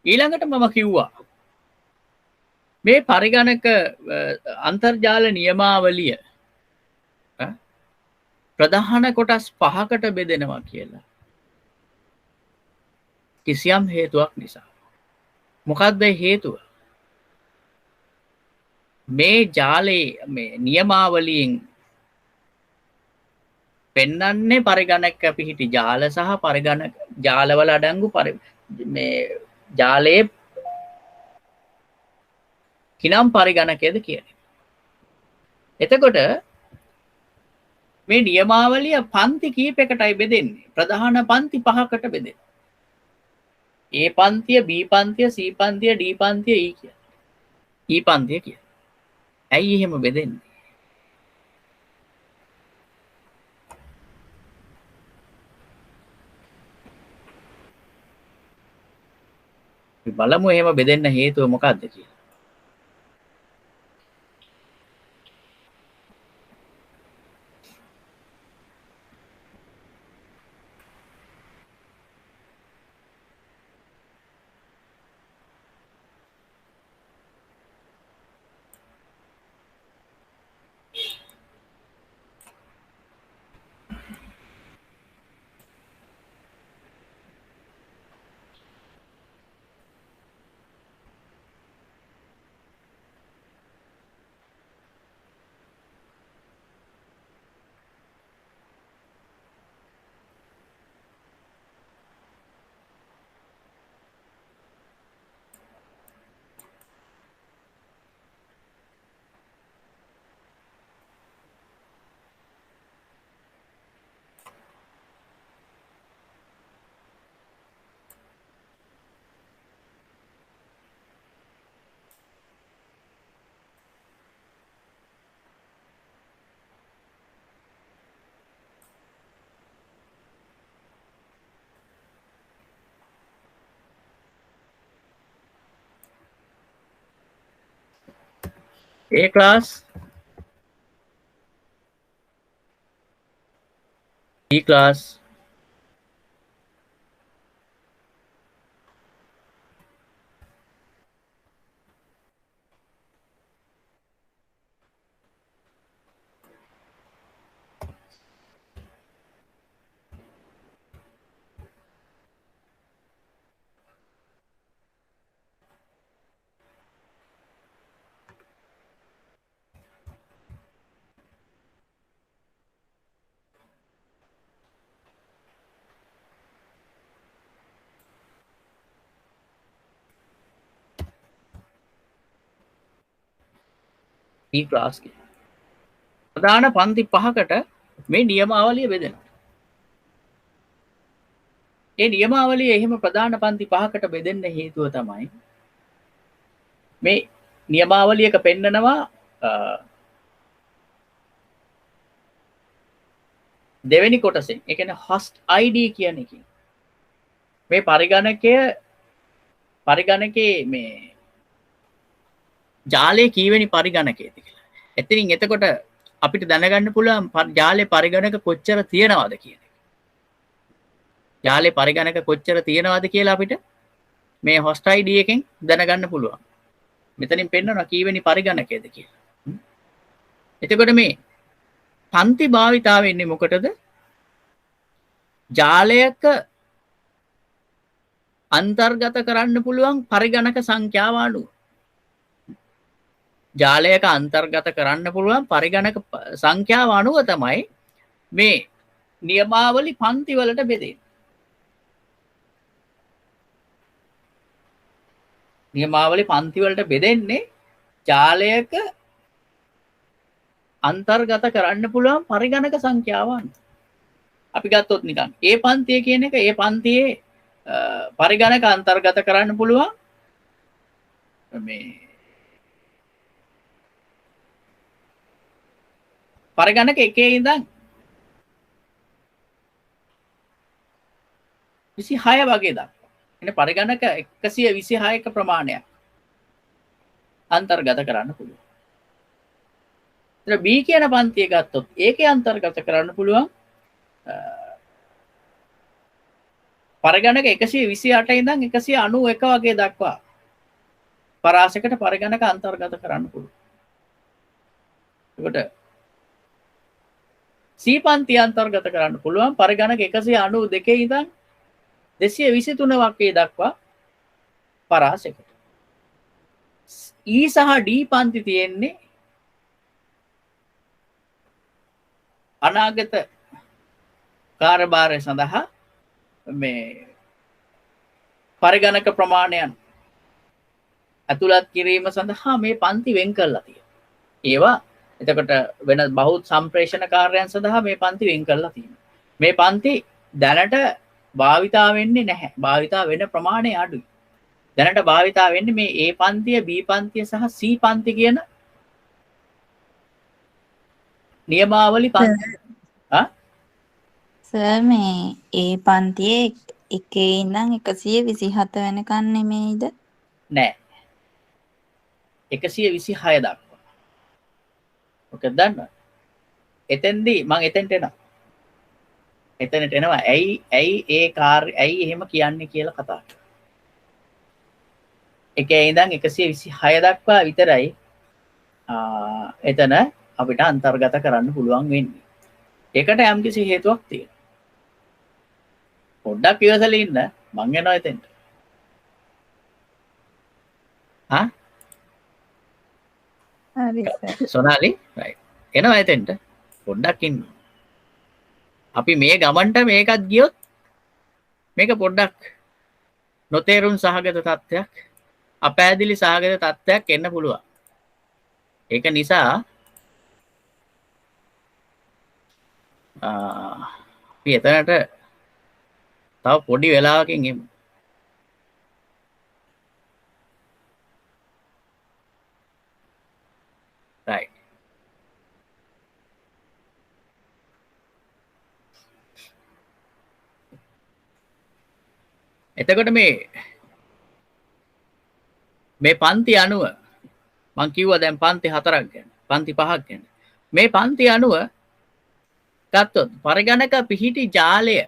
ඊළඟට මම කිව්වා මේ පරිගණක අන්තර්ජාල නියමාවලිය ප්‍රධාන කොටස් 5කට බෙදෙනවා කියලා. කිසියම් හේතුවක් නිසා. මොකක්ද හේතුව? මේ ජාලයේ මේ නියමාවලියෙන් පෙන්වන්නේ පරිගණක පිහිටි ජාල සහ පරිගණක ජාලවල අඩංගු මේ ජාලයේ කිනම් පරිගණකයේද කියන්නේ. එතකොට මේ නියමාවලිය පන්ති කීපයකටයි බෙදෙන්නේ. ප්‍රධාන පන්ති 5කට බෙදෙනවා. A පන්තිය, B පන්තිය, C පන්තිය, D පන්තිය, E කියලා. E පන්තිය කියලා. ඇයි එහෙම බෙදෙන්නේ? අපි බලමු එහෙම බෙදෙන්න හේතුව මොකක්ද කියලා. A class, B class, B class की ප්‍රධාන පන්ති 5කට මේ නියමාවලිය බෙදෙනවා. ඒ නියමාවලිය එහෙම ප්‍රධාන පන්ති 5කට බෙදෙන්න හේතුව තමයි මේ නියමාවලියක පෙන්නනවා දෙවෙනි කොටසෙන්. ඒ කියන්නේ host id කියන එකකින් මේ පරිගණකයේ මේ ජාලයේ කීවෙනි පරිගණකයේද කියලා. එතනින් එතකොට අපිට දැනගන්න පුළුවන් ජාලේ පරිගණක කොච්චර තියෙනවද කියන එක. ජාලේ පරිගණක කොච්චර තියෙනවද කියලා අපිට මේ host id එකෙන් දැනගන්න පුළුවන්. මෙතනින් පෙන්නනවා කීවෙනි පරිගණකයේද කියලා. එතකොට මේ පන්ති භාවිතාව වෙන්නේ මොකටද? ජාලයක අන්තර්ගත කරන්න පුළුවන් පරිගණක සංඛ්‍යාව අනුව. ජාලයක අන්තර්ගත කරන්න පුළුවන් පරිගණක සංඛ්‍යාව අනුව තමයි මේ නියමාවලි පන්ති වලට බෙදෙන්නේ. නියමාවලි පන්ති වලට බෙදෙන්නේ ජාලයක අන්තර්ගත කරන්න පුළුවන් පරිගණක සංඛ්‍යාව අනුව. අපි ගත්තොත් නිකන් ඒ පන්තිය කියන එක ඒ පන්තියේ පරිගණක අන්තර්ගත කරන්න පුළුවන් මේ පරිගණක එකේ ඉඳන් 26 වගේ දක්වා. එනේ පරිගණක 126ක ප්‍රමාණයක් අන්තර්ගත කරන්න පුළුවන්. B කියන පන්තිය ගත්තොත් ඒකේ අන්තර්ගත කරන්න පුළුවන් පරිගණක 128 ඉඳන් 191 වගේ දක්වා පරාසයකට පරිගණක අන්තර්ගත කරන්න පුළුවන්. ඒකට C පන්තිය අන්තර්ගත කරන්න පුළුවන් පරිගණක 192 ඉඳන් 223 වගේ දක්වා පරාසයකට. E සහ D පන්ති තියෙන්නේ අනාගත කාර්යභාරය සඳහා මේ පරිගණක ප්‍රමාණයන් ඇතුළත් කිරීම සඳහා මේ පන්ති වෙන් කරලා තියෙනවා. ඒවා එතකොට වෙන බහුත් සම්ප්‍රේෂණ කාර්යයන් සඳහා මේ පන්ති වෙන් කරලා තියෙනවා. මේ පන්ති දැනට භාවිතා වෙන්නේ නැහැ. භාවිතා වෙන ප්‍රමාණය අඩුයි. දැනට භාවිතා වෙන්නේ මේ A පන්තිය, B පන්තිය සහ C පන්ති කියන නියමාවලි පන්ති. සර් මේ ඒ පන්තියේ එකේ ඉඳන් 127 වෙනකන් නෙමෙයිද? නෑ. 126 දක්වා. ඔක දන්නවද? එතෙන්දී මම එතෙන්ට එනවා. එතනට එනවා. ඇයි ඒ කාර්ය ඇයි එහෙම කියන්නේ කියලා කතා කරා. එකේ ඉඳන් 126 දක්වා විතරයි එතන අපිට අන්තර්ගත කරන්න පුළුවන් වෙන්නේ. ඒකට යම්කිසි හේතුවක් තියෙනවා. පොඩ්ඩක් ඉවසලා ඉන්න මං යනවා එතෙන්ට. හරි සර්. සොනාලි රයිට්. එනවා එතෙන්ට. පොඩ්ඩක් ඉන්න. අපි මේ ගමන්ට මේකත් ගියොත් මේක පොඩ්ඩක් නොතේරුම් සහගත තත්ත්වයක් අපෑදිලි සහගත තත්ත්වයක් එන්න පුළුවන්. ඒක නිසා අපි එතනට තව පොඩි වෙලාවකින් එමු. right. එතකොට මේ පන්ති අනුව මං කිව්වා දැන් පන්ති 4ක් ගැන පන්ති 5ක් ගැන මේ පන්ති අනුව ගත්තොත් පරිගණක පිහිටි ජාලය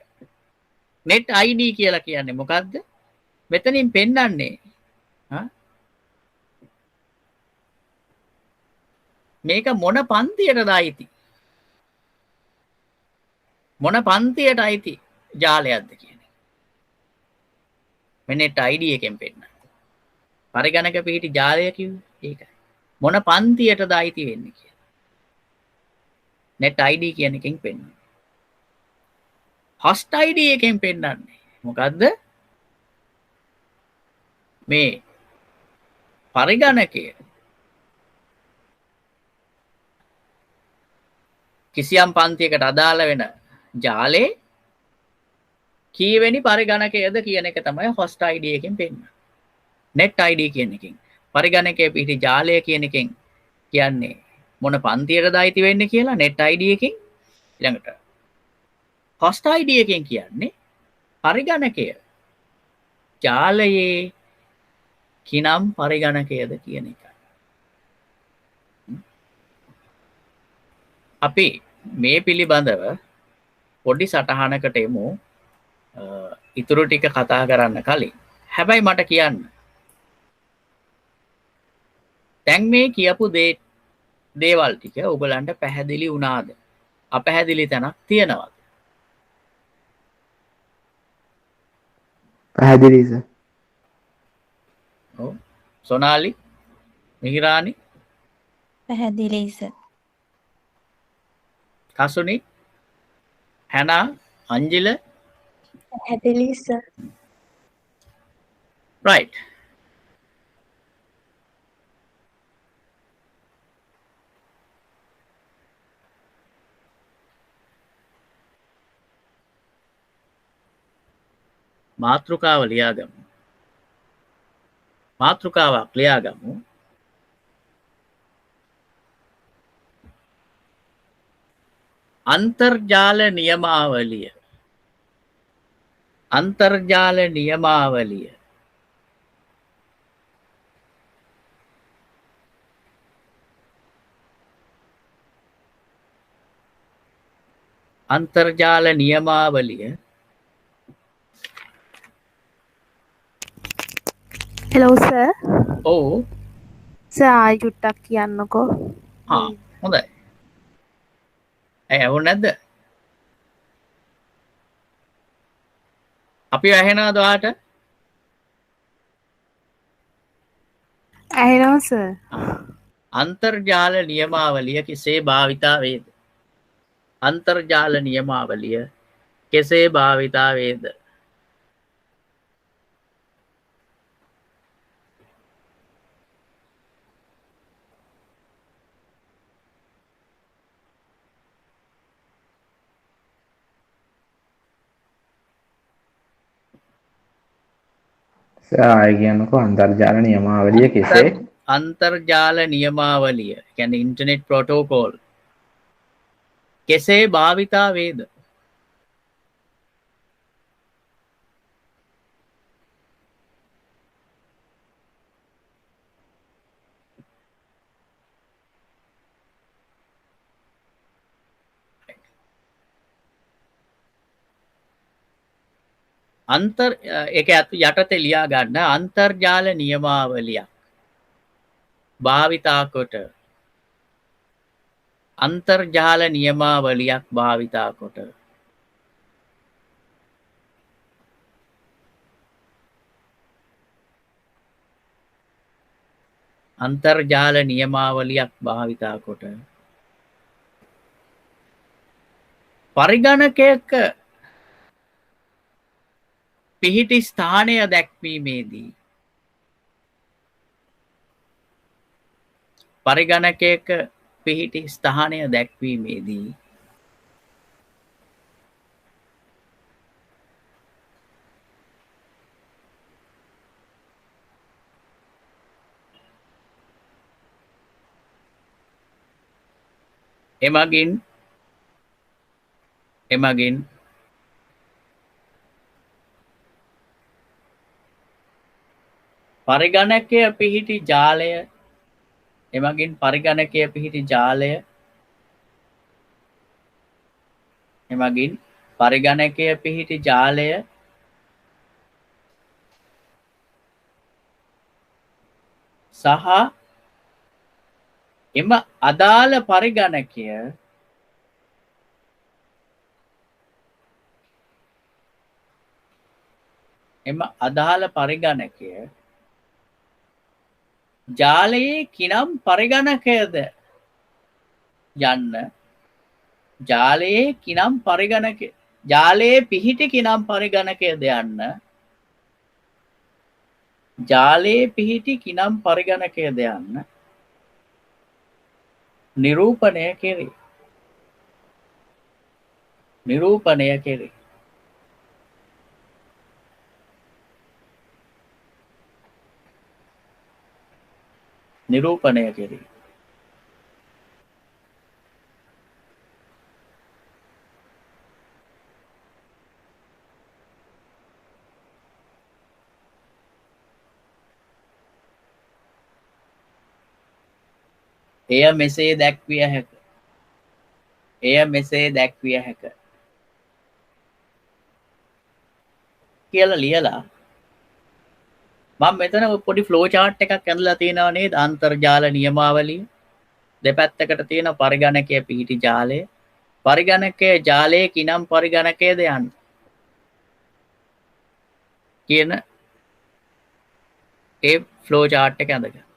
net id කියලා කියන්නේ මොකද්ද මෙතනින් පෙන්වන්නේ මේක මොන පන්තියටද අයිති මොන පන්තියට අයිති ජාලයක්ද කියන්නේ මේ net id එකෙන් පෙන්නන පරිගණක පිහිටි ජාලය කිව්වේ ඒකයි මොන පන්තියටද අයිති වෙන්නේ කියලා net id කියන එකෙන් පෙන්නන host id එකෙන් පෙන්නන්නේ මොකද්ද මේ පරිගණකය කිසියම් පන්තියකට අදාළ වෙන ජාලේ කීවෙනි පරිගණකයද කියන එක තමයි host id එකෙන් පෙන්නන්නේ net id කියන එකෙන් පරිගණකයේ පිහිටි ජාලය කියන එකෙන් කියන්නේ මොන පන්තියටද අයිති වෙන්නේ කියලා net id එකෙන් ඊළඟට host id එකෙන් කියන්නේ පරිගණකය ජාලයේ කිනම් පරිගණකයද කියන එක. අපි මේ පිළිබඳව පොඩි සටහනකට එමු ඉතුරු ටික කතා කරන්න කලින්. හැබැයි මට කියන්න. දැන් මේ කියපු දේවල් ටික ඔයගලන්ට පැහැදිලි වුණාද? අපැහැදිලි තැනක් තියෙනවද? පැහැදිලි සර්. ඔව්. සොනාලි, මිහිරානි, පැහැදිලි සර්. කසුනි, හැනා, අංජිල, පැහැදිලි සර්. right. මාතෘකාව ලියාගමු. මාතෘකාවක් ලියාගමු. අන්තර්ජාල නියමාවලිය. අන්තර්ජාල නියමාවලිය. අන්තර්ජාල නියමාවලිය හෙලෝ සර් ඔව් සර් ආයි චුට්ටක් කියන්නකෝ හා හොඳයි ඇහුන්නේ නැද්ද අපි ඇහෙනවද ඔයාට ඇහෙනවා සර් අන්තර්ජාල නියමාවලිය කෙසේ භාවිතා වේද අන්තර්ජාල නියමාවලිය කෙසේ භාවිතා වේද සර් ආයෙ කියන්නකෝ අන්තර්ජාල නියමාවලිය කෙසේ අන්තර්ජාල නියමාවලිය කියන්නේ ඉන්ටර්නෙට් ප්‍රොටෝකෝල් කෙසේ භාවිතා වේද අන්තර් ඒක යටතේ ලියා ගන්න අන්තර්ජාල නියමාවලියක් භාවිතා කොට අන්තර්ජාල නියමාවලියක් භාවිතා කොට අන්තර්ජාල නියමාවලියක් භාවිතා කොට පරිගණකයක පිහිටි ස්ථානය දැක්වීමේදී පරිගණකයක පිහිටි ස්ථානය දැක්වීමේදී එමගින් පරිගණකය පිහිටි ජාලය එමගින් පරිගණකයේ පිහිටි ජාලය එමගින් පරිගණකයේ පිහිටි ජාලය සහ එම අදාළ පරිගණකය ජාලයේ කිනම් පරිගණකයද යන්න ජාලයේ පිහිටි කිනම් පරිගණකයද යන්න නිරූපණය කෙරේ. එය මෙසේ දැක්විය හැක කියලා ලියලා මම මෙතන පොඩි ෆ්ලෝ chart එකක් ඇඳලා තියෙනවා නේද? අන්තර්ජාල නියමාවලිය දෙපැත්තකට තියෙන පරිගණකයේ පිහිටි ජාලය පරිගණකයේ ජාලයේ කිනම් පරිගණකයද යන්න කියන ඒ ෆ්ලෝ chart එක ඇඳගෙන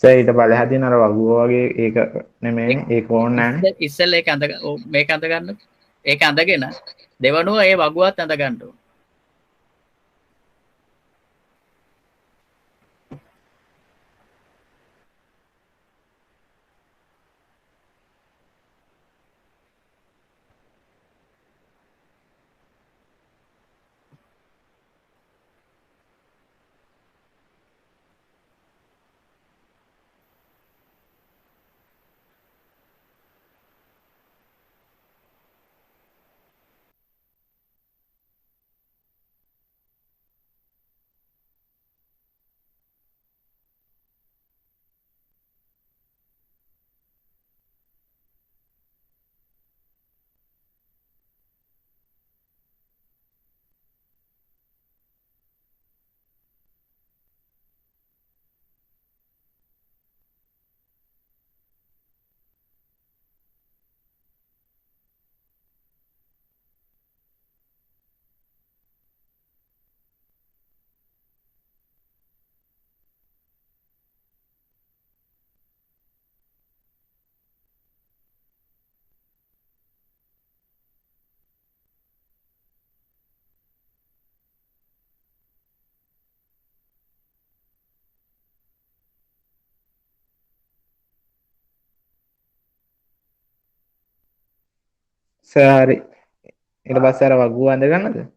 සර් ඊට පල්ලෙහා තියෙන අර වගුව වගේ ඒක නෙමෙයි ඒක ඕන නැහැ. ඉස්සෙල්ල ඒක මේක ඇඳ ගන්න. ඒක ඇඳගෙන දෙවනුව ඒ වගුවත් ඇඳ ගන්න ඕන. සර් හරි. ඊට පස්සේ අර වගුව ඇඳ ගන්නද?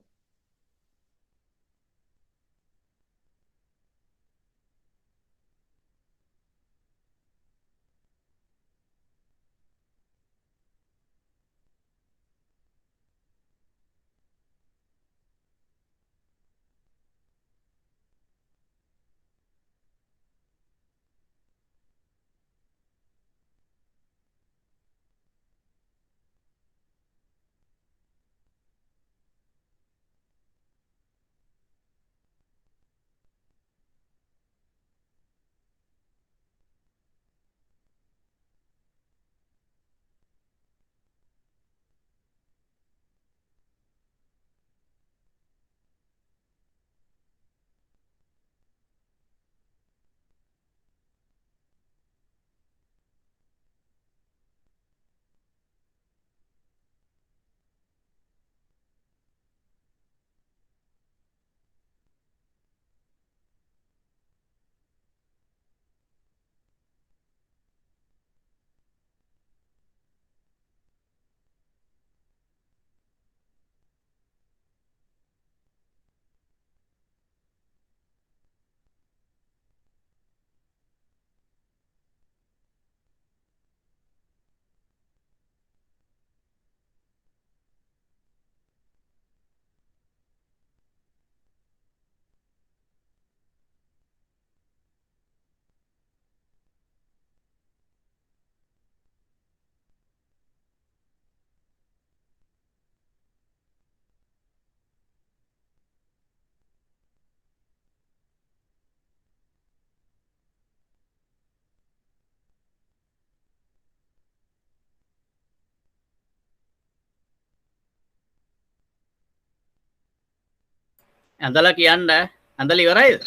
ඇඳලා කියන්න ඇඳලා ඉවරයිද?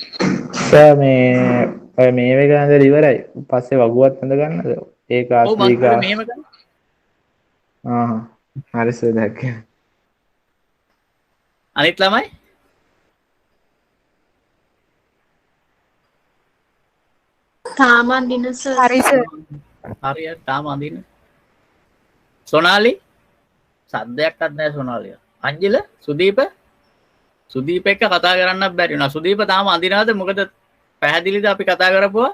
සර් මේ එක ඇඳලා ඉවරයි. පස්සේ වගුවත් ඇඳ ගන්නද? ඒ ක්ලාස් ඔව් මං B කිව්වේ ක්ලාස්. මෙහෙම ගන්න. හරි සර් දැක්ක. අනිත් ළමයි තාම අඳින සර්. හරි සර්. හරියට තාම අඳින්න. සොනාලි සද්දයක්වත් නැහැ සොනාලිය. අංජල සුදීප එක්ක කතා කරන්නත් බැරි වුණා. සුදීප තාම අඳිනවද? මොකද පැහැදිලිද අපි කතා කරපුවා?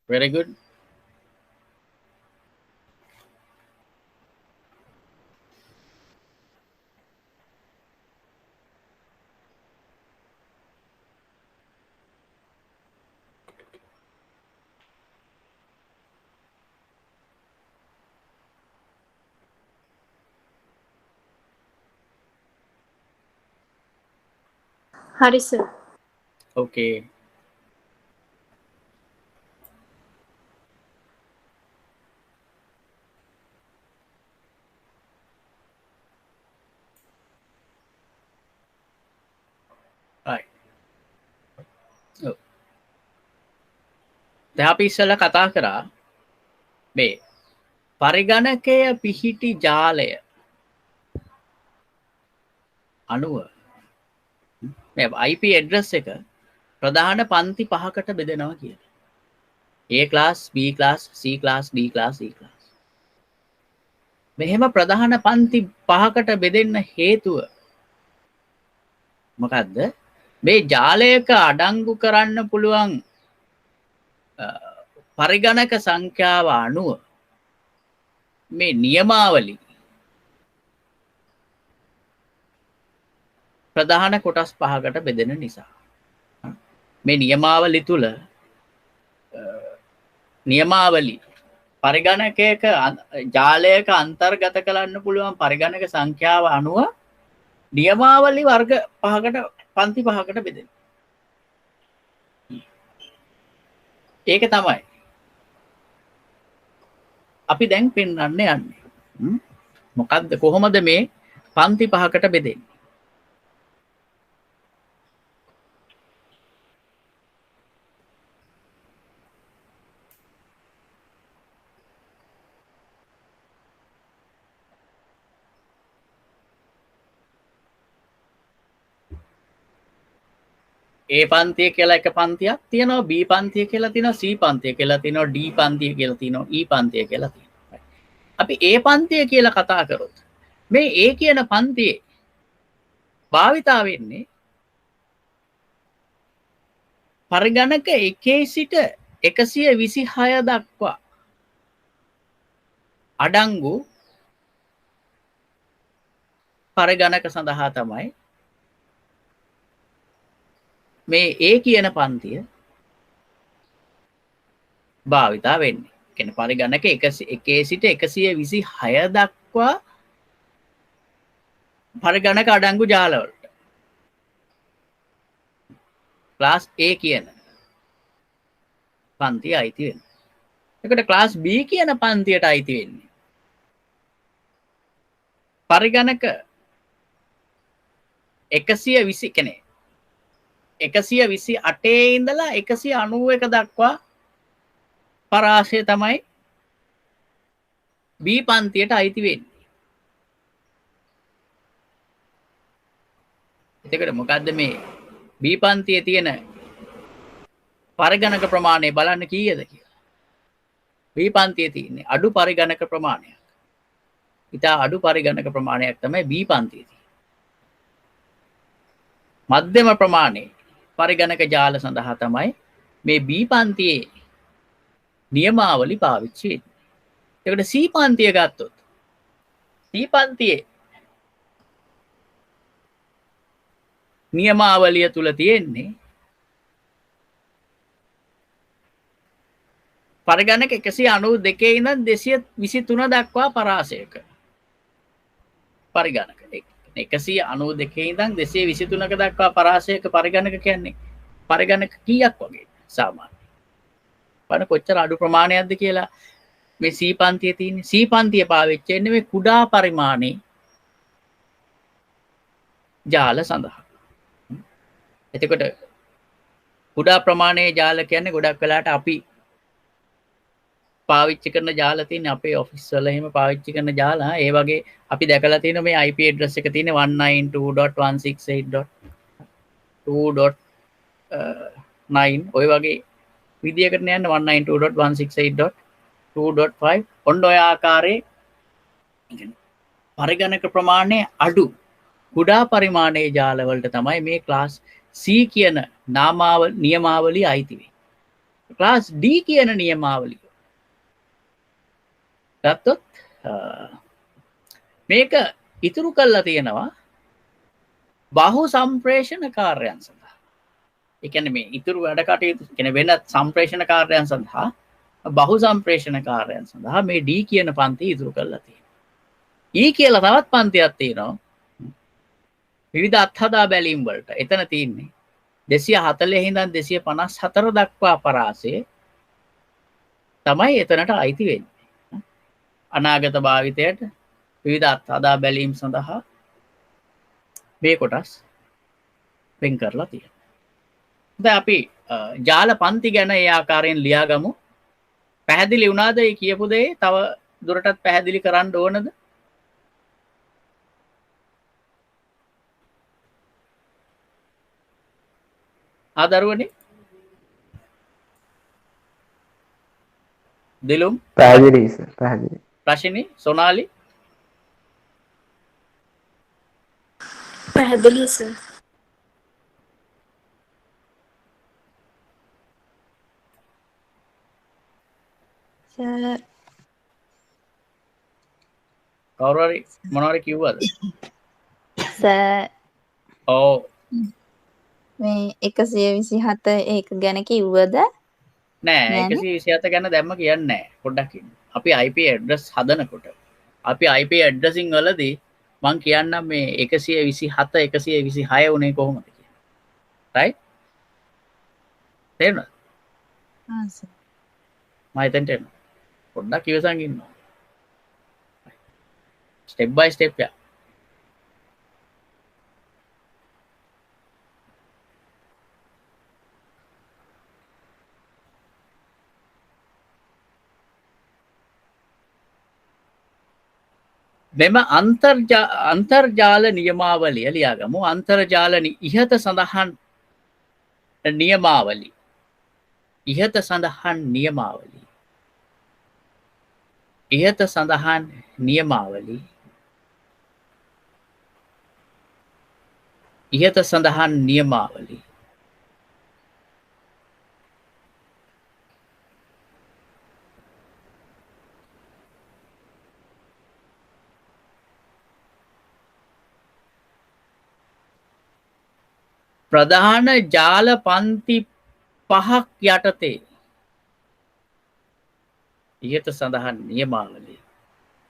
very good. හරි සර්. okay. right. ඔව්. දැන් අපි ඉස්සෙල්ලා කතා කරා මේ පරිගණකය පිහිටි ජාලය අනුව මේ IP address එක ප්‍රධාන පන්ති 5කට බෙදෙනවා කියලා. A class, B class, C class, D class, E class. මෙහෙම ප්‍රධාන පන්ති 5කට බෙදෙන්න හේතුව මොකද්ද? මේ ජාලයක අඩංගු කරන්න පුළුවන් පරිගණක සංඛ්‍යාව අනුව මේ නියමාවලි ප්‍රධාන කොටස් 5කට බෙදෙන නිසා. මේ නියමාවලි තුල නියමාවලි පරිගණකයක ජාලයක අන්තර්ගත කරන්න පුළුවන් පරිගණක සංඛ්‍යාව අනුව නියමාවලි වර්ග 5කට පන්ති 5කට බෙදෙන. ඒක තමයි අපි දැන් පෙන්වන්න යන්නේ. මොකද්ද කොහොමද මේ පන්ති 5කට බෙදෙන්නේ? A පන්තිය කියලා එක පන්තියක් තියෙනවා, B පන්තිය කියලා තියෙනවා, C පන්තිය කියලා තියෙනවා, D පන්තිය කියලා තියෙනවා, E පන්තිය කියලා තියෙනවා. අපි A පන්තිය කියලා කතා කරොත් මේ A කියන පන්තියේ භාවිතා වෙන්නේ පරිගණක 1 සිට 126 දක්වා අඩංගු පරිගණක සඳහා තමයි මේ A කියන පන්තිය භාවිතා වෙන්නේ. කියන්නේ පරිගණක 1 සිට 126 දක්වා පරිගණක අඩංගු ජාලවලට ක්ලාස් A කියන පන්තිය අයිති වෙනවා. එතකොට ක්ලාස් B කියන පන්තියට අයිති වෙන්නේ පරිගණක 120 කියන්නේ 128 ඉඳලා 191 දක්වා පරාසය තමයි B පන්තියට අයිති වෙන්නේ. එතකොට මොකද්ද මේ B පන්තියේ තියෙන පරිගණක ප්‍රමාණය බලන්න කීයද කියලා. B පන්තියේ තියෙන්නේ අඩු පරිගණක ප්‍රමාණයක්. ඉතා අඩු පරිගණක ප්‍රමාණයක් තමයි B පන්තියේ තියෙන්නේ. මධ්‍යම ප්‍රමාණය පරිගණක ජාල සඳහා තමයි මේ B පන්තියේ නියමාවලි පාවිච්චි වෙන්නේ. එතකොට C පන්තිය ගත්තොත් C පන්තියේ නියමාවලිය තුල තියෙන්නේ පරිගණක 192 ඉඳන් 223 දක්වා පරාසයක පරිගණක 192 ඉඳන් 223ක දක්වා පරාසයක පරිගණක කියන්නේ පරිගණක කීයක් වගේ සාමාන්‍ය බලන්න කොච්චර අඩු ප්‍රමාණයක්ද කියලා මේ C පන්තියේ තියෙන C පන්තිය පාවිච්චි වෙන්නේ මේ කුඩා පරිමාණයේ ජාල සඳහා. එතකොට කුඩා ප්‍රමාණයේ ජාල කියන්නේ ගොඩක් වෙලාට අපි පාවිච්චි කරන ජාල තියෙන අපේ ඔෆිස් වල එහෙම පාවිච්චි කරන ජාල ඒ වගේ අපි දැකලා තියෙන මේ IP address එක තියෙන 192.168.2.9 ඔය වගේ විදියකට යන්න 192.168.2.5 ඔන්න ඔය ආකාරයේ පරිගණක ප්‍රමාණය අඩු කුඩා පරිමාණයේ ජාල වලට තමයි මේ ක්ලාස් C කියන නියමාවලිය අයිති වෙන්නේ. ක්ලාස් D කියන නියමාවලිය ගත්තොත් මේක ඉතුරු කරලා තියෙනවා බහු සම්ප්‍රේෂණ කාර්යයන් සඳහා. ඒ කියන්නේ මේ ඉතුරු වැඩ කටයුතු කියන්නේ වෙනත් සම්ප්‍රේෂණ කාර්යයන් සඳහා බහු සම්ප්‍රේෂණ කාර්යයන් සඳහා මේ D කියන පන්තිය ඉතුරු කරලා තියෙනවා. E කියලා තවත් පන්තියක් තියෙනවා. විවිධ අත්හදා බැලීම් වලට. එතන තියෙන්නේ 240 ඉඳන් 254 දක්වා පරාසය තමයි එතනට අයිති වෙන්නේ. අනාගත භාවිතයට විවිධ අත්හදා බැලීම් සඳහා මේ කොටස් වෙන් කරලා තියෙනවා. දැන් අපි ජාල පන්ති ගැන ඒ ආකාරයෙන් ලියාගමු. පැහැදිලි වුණාද මේ කියපු දේ? තව දුරටත් පැහැදිලි කරන්න ඕනද? ආදරුවනේ දිලුම් පැහැදිලි සර් පැහැදිලි. රශිනි සොනාලි පැහැදිලි සර්. සර් කවුරු හරි මොනවාරි කිව්වද? සර් ඔව් මේ 127 ඒක ගැන කිව්වද? නෑ නෑනේ. 127 ගැන දැම්ම කියන්නේ නෑ. පොඩ්ඩක් ඉන්න. අපි IP address හදනකොට අපි IP addressing වලදී මම කියන්නම් මේ 127 126 උනේ කොහොමද කියලා. right? තේරුණාද? ආ සර්. මම එතනට එනවා. පොඩ්ඩක් ඉවසන් ඉන්නවා. step by step යා. මෙම අන්තර්ජාල නියමාවලිය ලියාගමු. අන්තර්ජාල ඉහත සඳහන් නියමාවලි. ඉහත සඳහන් නියමාවලි. ඉහත සඳහන් නියමාවලි. ඉහත සඳහන් නියමාවලි. ප්‍රධාන ජාල පන්ති 5ක් යටතේ ඉහත සඳහන් නියමාවලිය.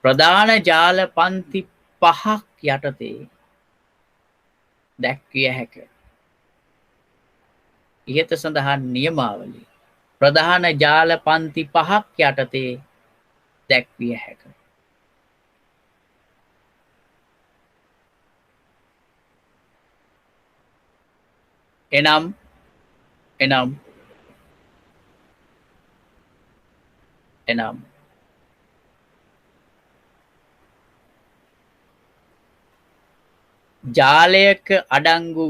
ප්‍රධාන ජාල පන්ති 5ක් යටතේ දැක්විය හැක. ඉහත සඳහන් නියමාවලිය. ප්‍රධාන ජාල පන්ති 5ක් යටතේ දැක්විය හැක. එනම් ජාලයක අඩංගු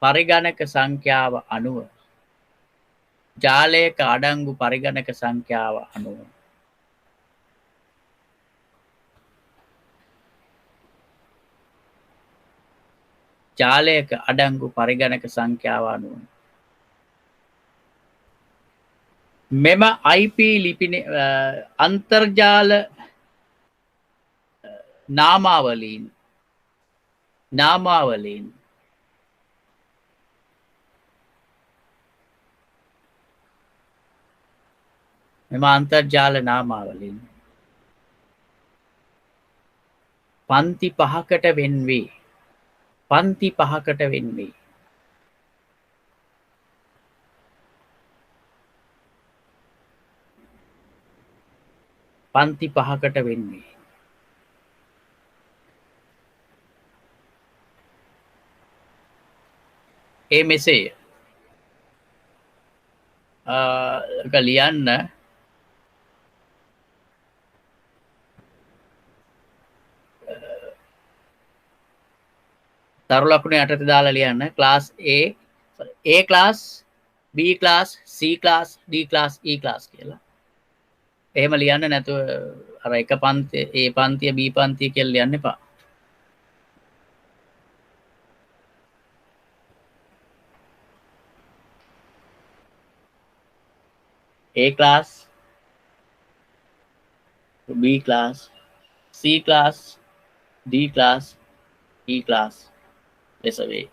පරිගණක සංඛ්‍යාව අනුව ජාලයක අඩංගු පරිගණක සංඛ්‍යාව අනුව ජාලයක අඩංගු පරිගණක සංඛ්‍යාව අනුව මෙම IP ලිපින අන්තර්ජාල නාමාවලීන් මෙම අන්තර්ජාල නාමාවලින් පන්ති 5කට වෙන්වේ. පන්ති 5කට වෙන්වේ. පන්ති 5කට වෙන්වේ. ඒ මෙසේය. ලියන්න තරු ලකුණ යටතේ දාලා ලියන්න class A class B class C class D class E class කියලා. එහෙම ලියන්න නැතුව අර එක පන්තිය A පන්තිය B පන්තිය කියලා ලියන්න එපා. A class, B class, C class, D class, E class, less away.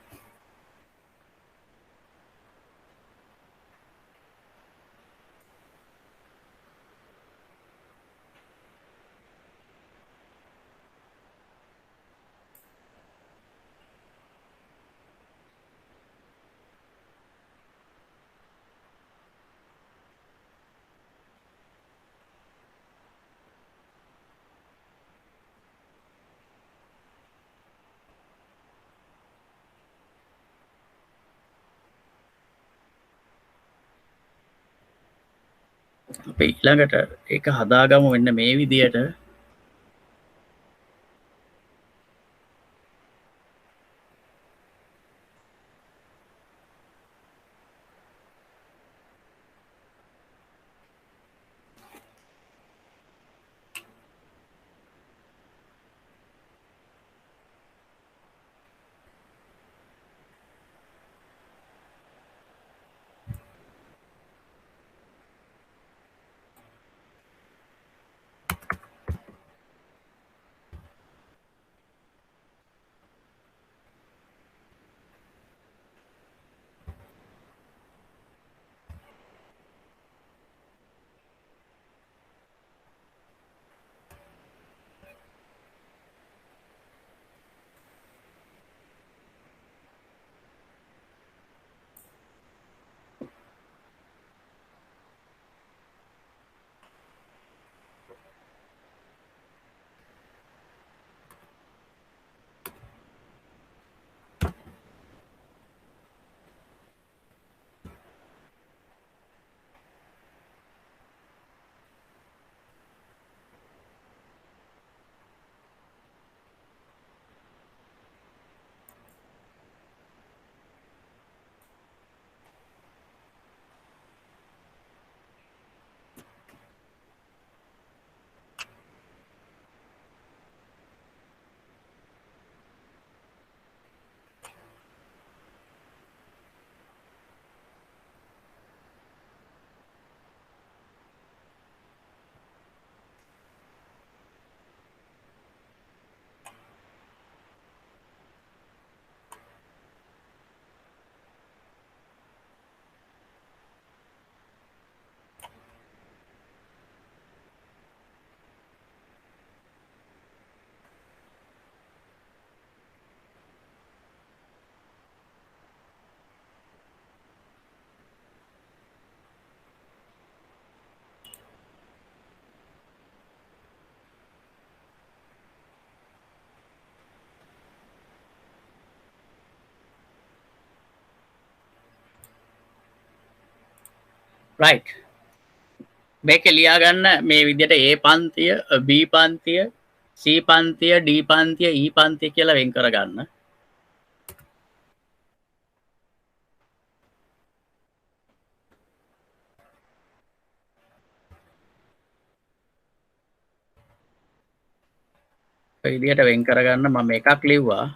අපි ඊළඟට ඒක හදාගමු මෙන්න මේ විදියට. right මේක ලියා ගන්න මේ විදිහට A පන්තිය B පන්තිය C පන්තිය D පන්තිය E පන්තිය කියලා වෙන් කර ගන්න. ඒ විදිහට වෙන් කර ගන්න මම එකක් ලිව්වා.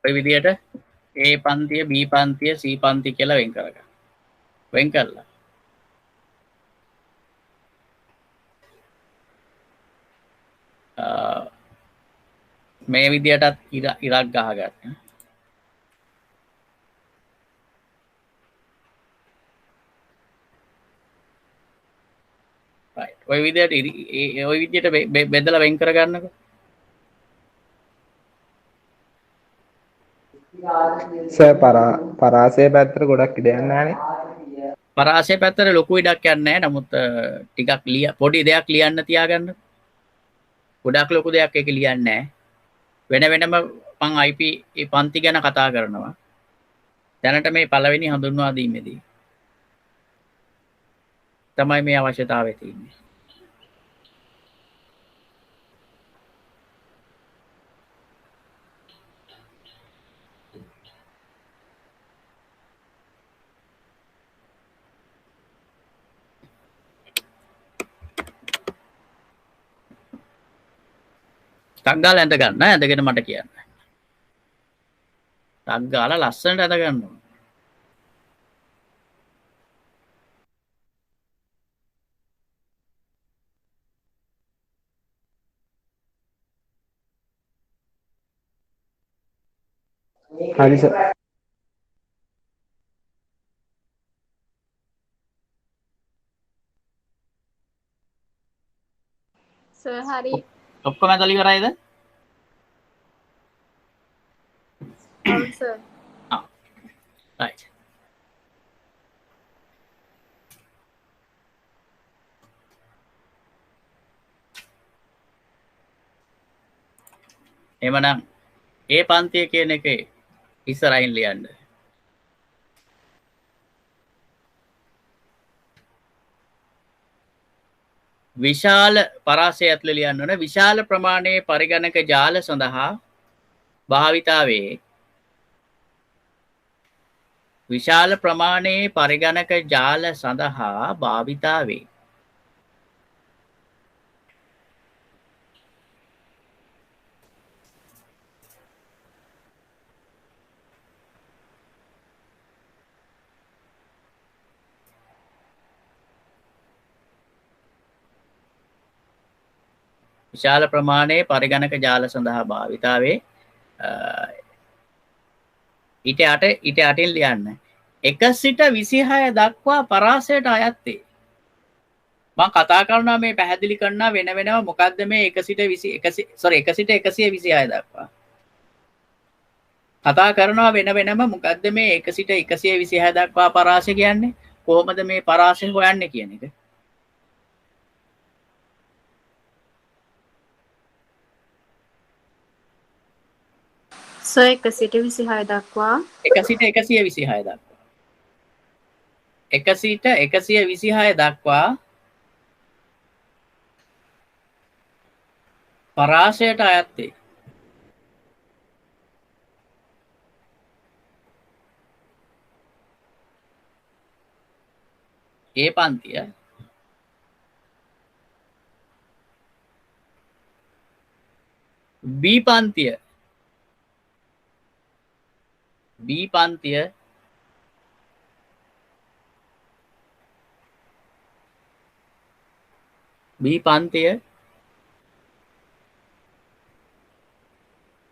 ඔය විදිහට A පන්තිය B පන්තිය C පන්තිය කියලා වෙන් කරගන්න. වෙන් කරලා මේ විදියටත් ඉරක් ගහගන්න. ඔය විදියට ඔය විදියට බෙදලා වෙන් කරගන්නකො. සර් පරාසය පැත්තට ගොඩක් ඉඩ යන්නේ නැහනේ. පරාසය පැත්තට ලොකු ඉඩක් යන්නේ නැහැ. නමුත් ටිකක් පොඩි දෙයක් ලියන්න තියාගන්න. ගොඩක් ලොකු දෙයක් ඒක ලියන්නේ නැහැ. වෙන වෙනම මං IP පන්ති ගැන කතා කරනවා. දැනට මේ පළවෙනි හඳුන්වා දීමේදී තමයි මේ අවශ්‍යතාවය තියෙන්නේ. ටක් ගාලා ඇඳ ගන්න. ඇඳගෙන මට කියන්න. ටක් ගාලා ලස්සනට ඇඳ ගන්න ඕන. හරි සර්. සර් හරි. ඔක්කොම ඇඳලා ඉවරයිද? ඔව් සර්. right. එමනම් ඒ පන්තිය කියන එකේ ඉස්සරහින් ලියන්න. විශාල පරාසය ඇතුළේ ලියන්න ඕන. විශාල ප්‍රමාණයේ පරිගණක ජාල සඳහා භාවිතාවේ විශාල ප්‍රමාණයේ පරිගණක ජාල සඳහා භාවිතාවේ විශාල ප්‍රමාණයේ පරිගණක ජාල සඳහා භාවිතාවේ ඊට යටින් ලියන්න 1 සිට 26 දක්වා පරාසයට අයත් වේ. මම කතා කරනවා මේ පැහැදිලි කරනවා වෙන වෙනම මොකද්ද මේ 1 සිට 126 දක්වා. කතා කරනවා වෙන වෙනම මොකද්ද මේ 1 සිට 126 දක්වා පරාසය කියන්නේ? කොහොමද මේ පරාසය හොයන්නේ කියන එක. සර් 1 සිට 26 දක්වා 1 සිට 126 දක්වා 1 සිට 126 දක්වා පරාසයට අයත් වේ. ඒ පන්තිය B පන්තිය B පන්තිය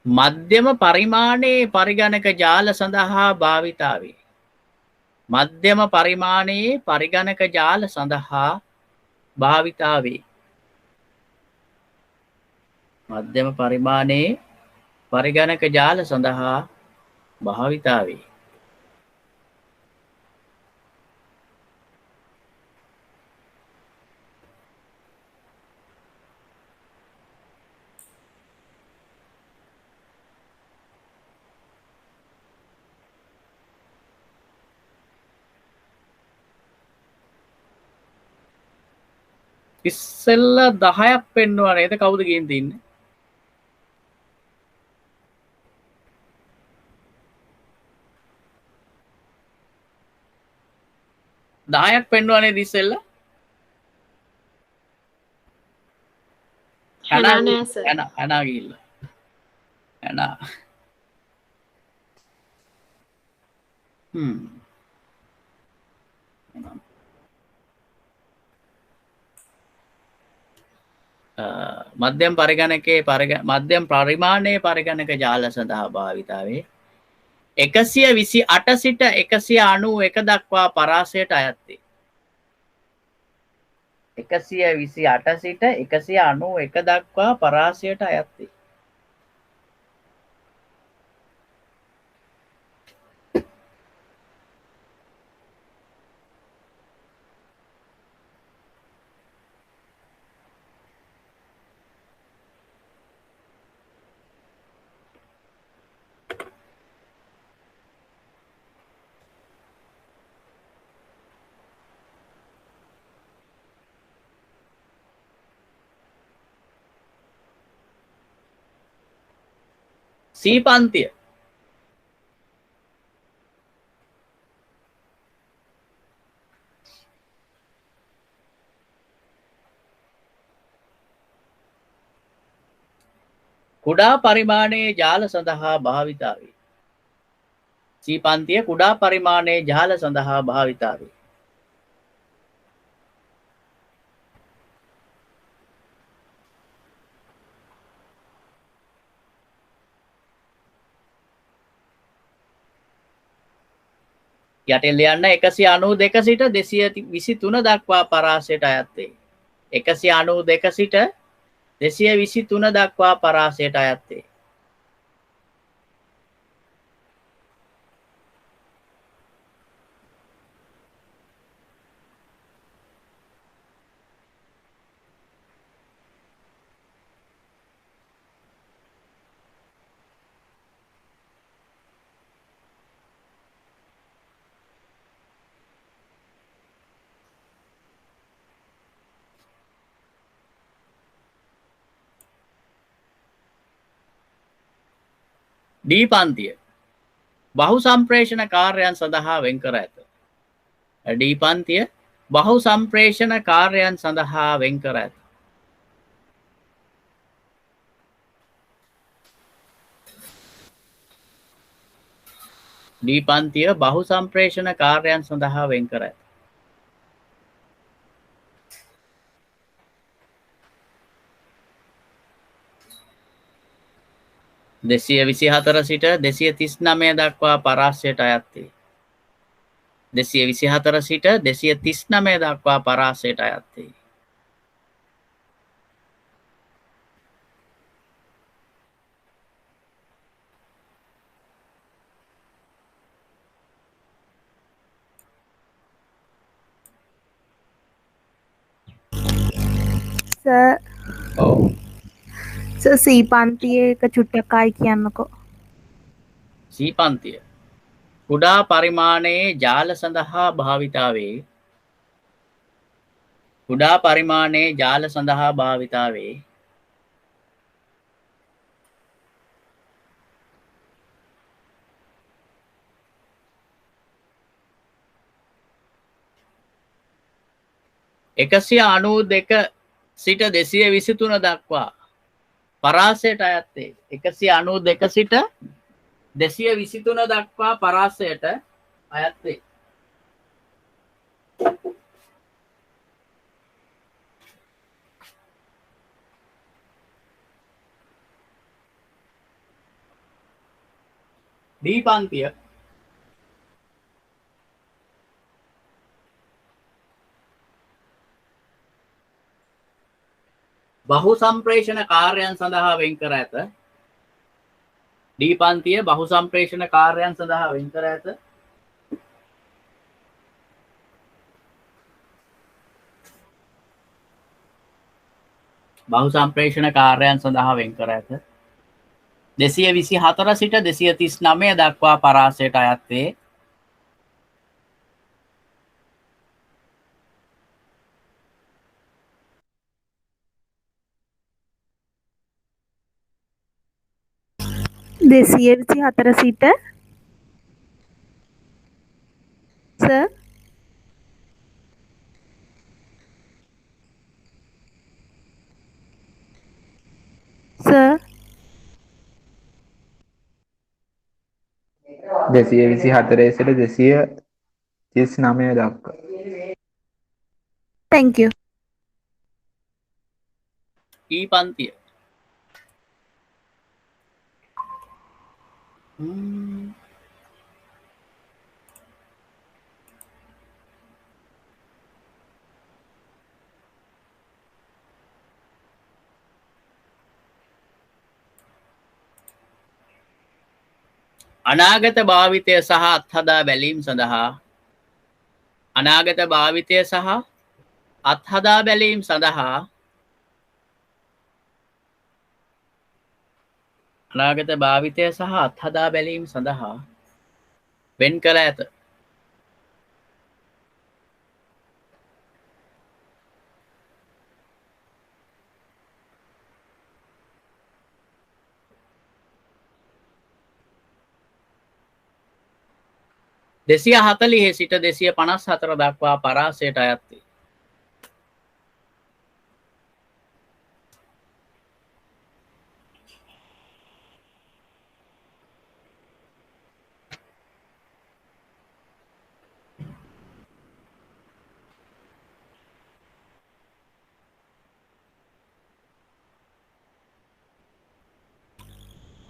මධ්‍යම පරිමාණයේ පරිගණක ජාල සඳහා භාවිතා වේ. මධ්‍යම පරිමාණයේ පරිගණක ජාල සඳහා භාවිතා වේ. මධ්‍යම පරිමාණයේ පරිගණක ජාල සඳහා භාවිතා වේ. ඉස්සෙල්ල 10ක් පෙන්වුවා නේද? කවුද ගේන් තින්නේ? 10ක් පෙන්වුවා නේද ඉස්සෙල්ල? හැනා නෑ සර්. හැනා ගිහිල්ලා. හැනා. මධ්‍යම පරිගණකයේ මධ්‍යම පරිමාණයේ පරිගණක ජාල සඳහා භාවිතා වේ. 128 සිට 191 දක්වා පරාසයට අයත් වේ. 128 සිට 191 දක්වා පරාසයට අයත් වේ. C පන්තිය කුඩා පරිමාණයේ ජාල සඳහා භාවිතා වේ. C පන්තිය කුඩා පරිමාණයේ ජාල සඳහා භාවිතා වේ. යටින් ලියන්න 192 සිට 223 දක්වා පරාසයට අයත් වේ. 192 සිට 223 දක්වා පරාසයට අයත් වේ. D පන්තිය බහු සම්ප්‍රේෂණ කාර්යයන් සඳහා වෙන් කර ඇත. D පන්තිය බහු සම්ප්‍රේෂණ කාර්යයන් සඳහා වෙන් කර ඇත. D පන්තිය බහු සම්ප්‍රේෂණ කාර්යයන් සඳහා වෙන් කර ඇත. දෙසිය 24 සිට 239 දක්වා පරාසයට අයත් වේ. 224 සිට 239 දක්වා පරාසයට අයත් වේ. සර් ඔව්. සර් C පන්තියේ එක චුට්ටක් ආයි කියන්නකෝ. C පන්තිය කුඩා පරිමාණයේ ජාල සඳහා භාවිතා වේ. කුඩා පරිමාණයේ ජාල සඳහා භාවිතා වේ. එකසිය 92 සිට 223 දක්වා පරාසයට අයත් වේ. 192 සිට 223 දක්වා පරාසයට අයත් වේ. D පන්තිය බහු සම්ප්‍රේෂණ කාර්යයන් සඳහා වෙන් කර ඇත. D පන්තිය බහු සම්ප්‍රේෂණ කාර්යයන් සඳහා වෙන් කර ඇත. බහු සම්ප්‍රේෂණ කාර්යයන් සඳහා වෙන් කර ඇත. 224 සිට 239 දක්වා පරාසයට අයත් වේ. දෙසිය 24 සිට සර් සර් 224 සිට 239 දක්වා. thank you. ඊ පන්තිය. අනාගත භාවිතය සහ අත්හදා බැලීම් සඳහා අනාගත භාවිතය සහ අත්හදා බැලීම් සඳහා අනාගත භාවිතය සහ අත්හදා බැලීම් සඳහා වෙන් කළ ඇත. දෙසිය 40 සිට 254 දක්වා පරාසයට අයත් වේ.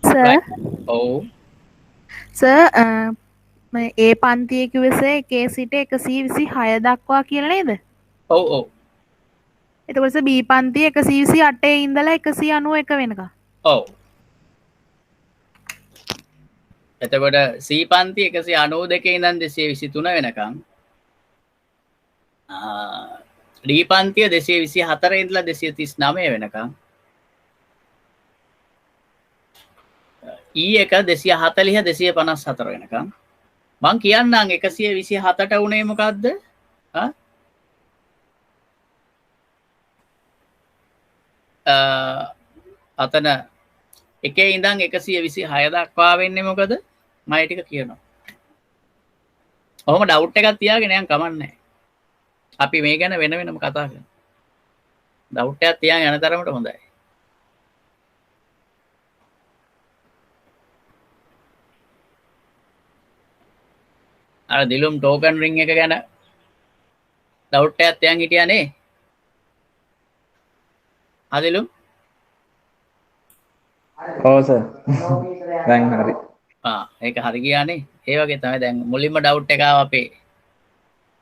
සර් ඔව් සර් ඒ පන්තියේ කිව්වේ එකේ සිට 126 දක්වා කියලා නේද? ඔව් ඔව් එතකොට සර් B පන්තියේ 128 ඉඳලා 191 වෙනකම්. ඔව් එතකොට C පන්ති 192 ඉඳන් 223 වෙනකම් D පන්තිය 224 ඉඳලා 239 වෙනකම් E එක 240 254 වෙනකම් මං කියන්නම් 127ට උනේ මොකද්ද? අතන එකේ ඉඳන් 126 දක්වා වෙන්නේ මොකද? මම ඒ ටික කියනවා. ඔහොම ඩවුට් එකක් තියාගෙන යන් කමන්නේ. අපි මේ ගැන වෙන වෙනම කතා කරමු. ඩවුට් එකක් තියාගෙන යන තරමට හොඳයි. අර දිලුම් ටෝකන් රින් එක ගැන ඩවුට් එකක් තියන් හිටියා නේ. අදිලුම් ඔව් සර්. දැන් හරි. ඒක හරි ගියානේ. ඒ වගේ තමයි දැන් මුලින්ම ඩවුට් එක ආව අපේ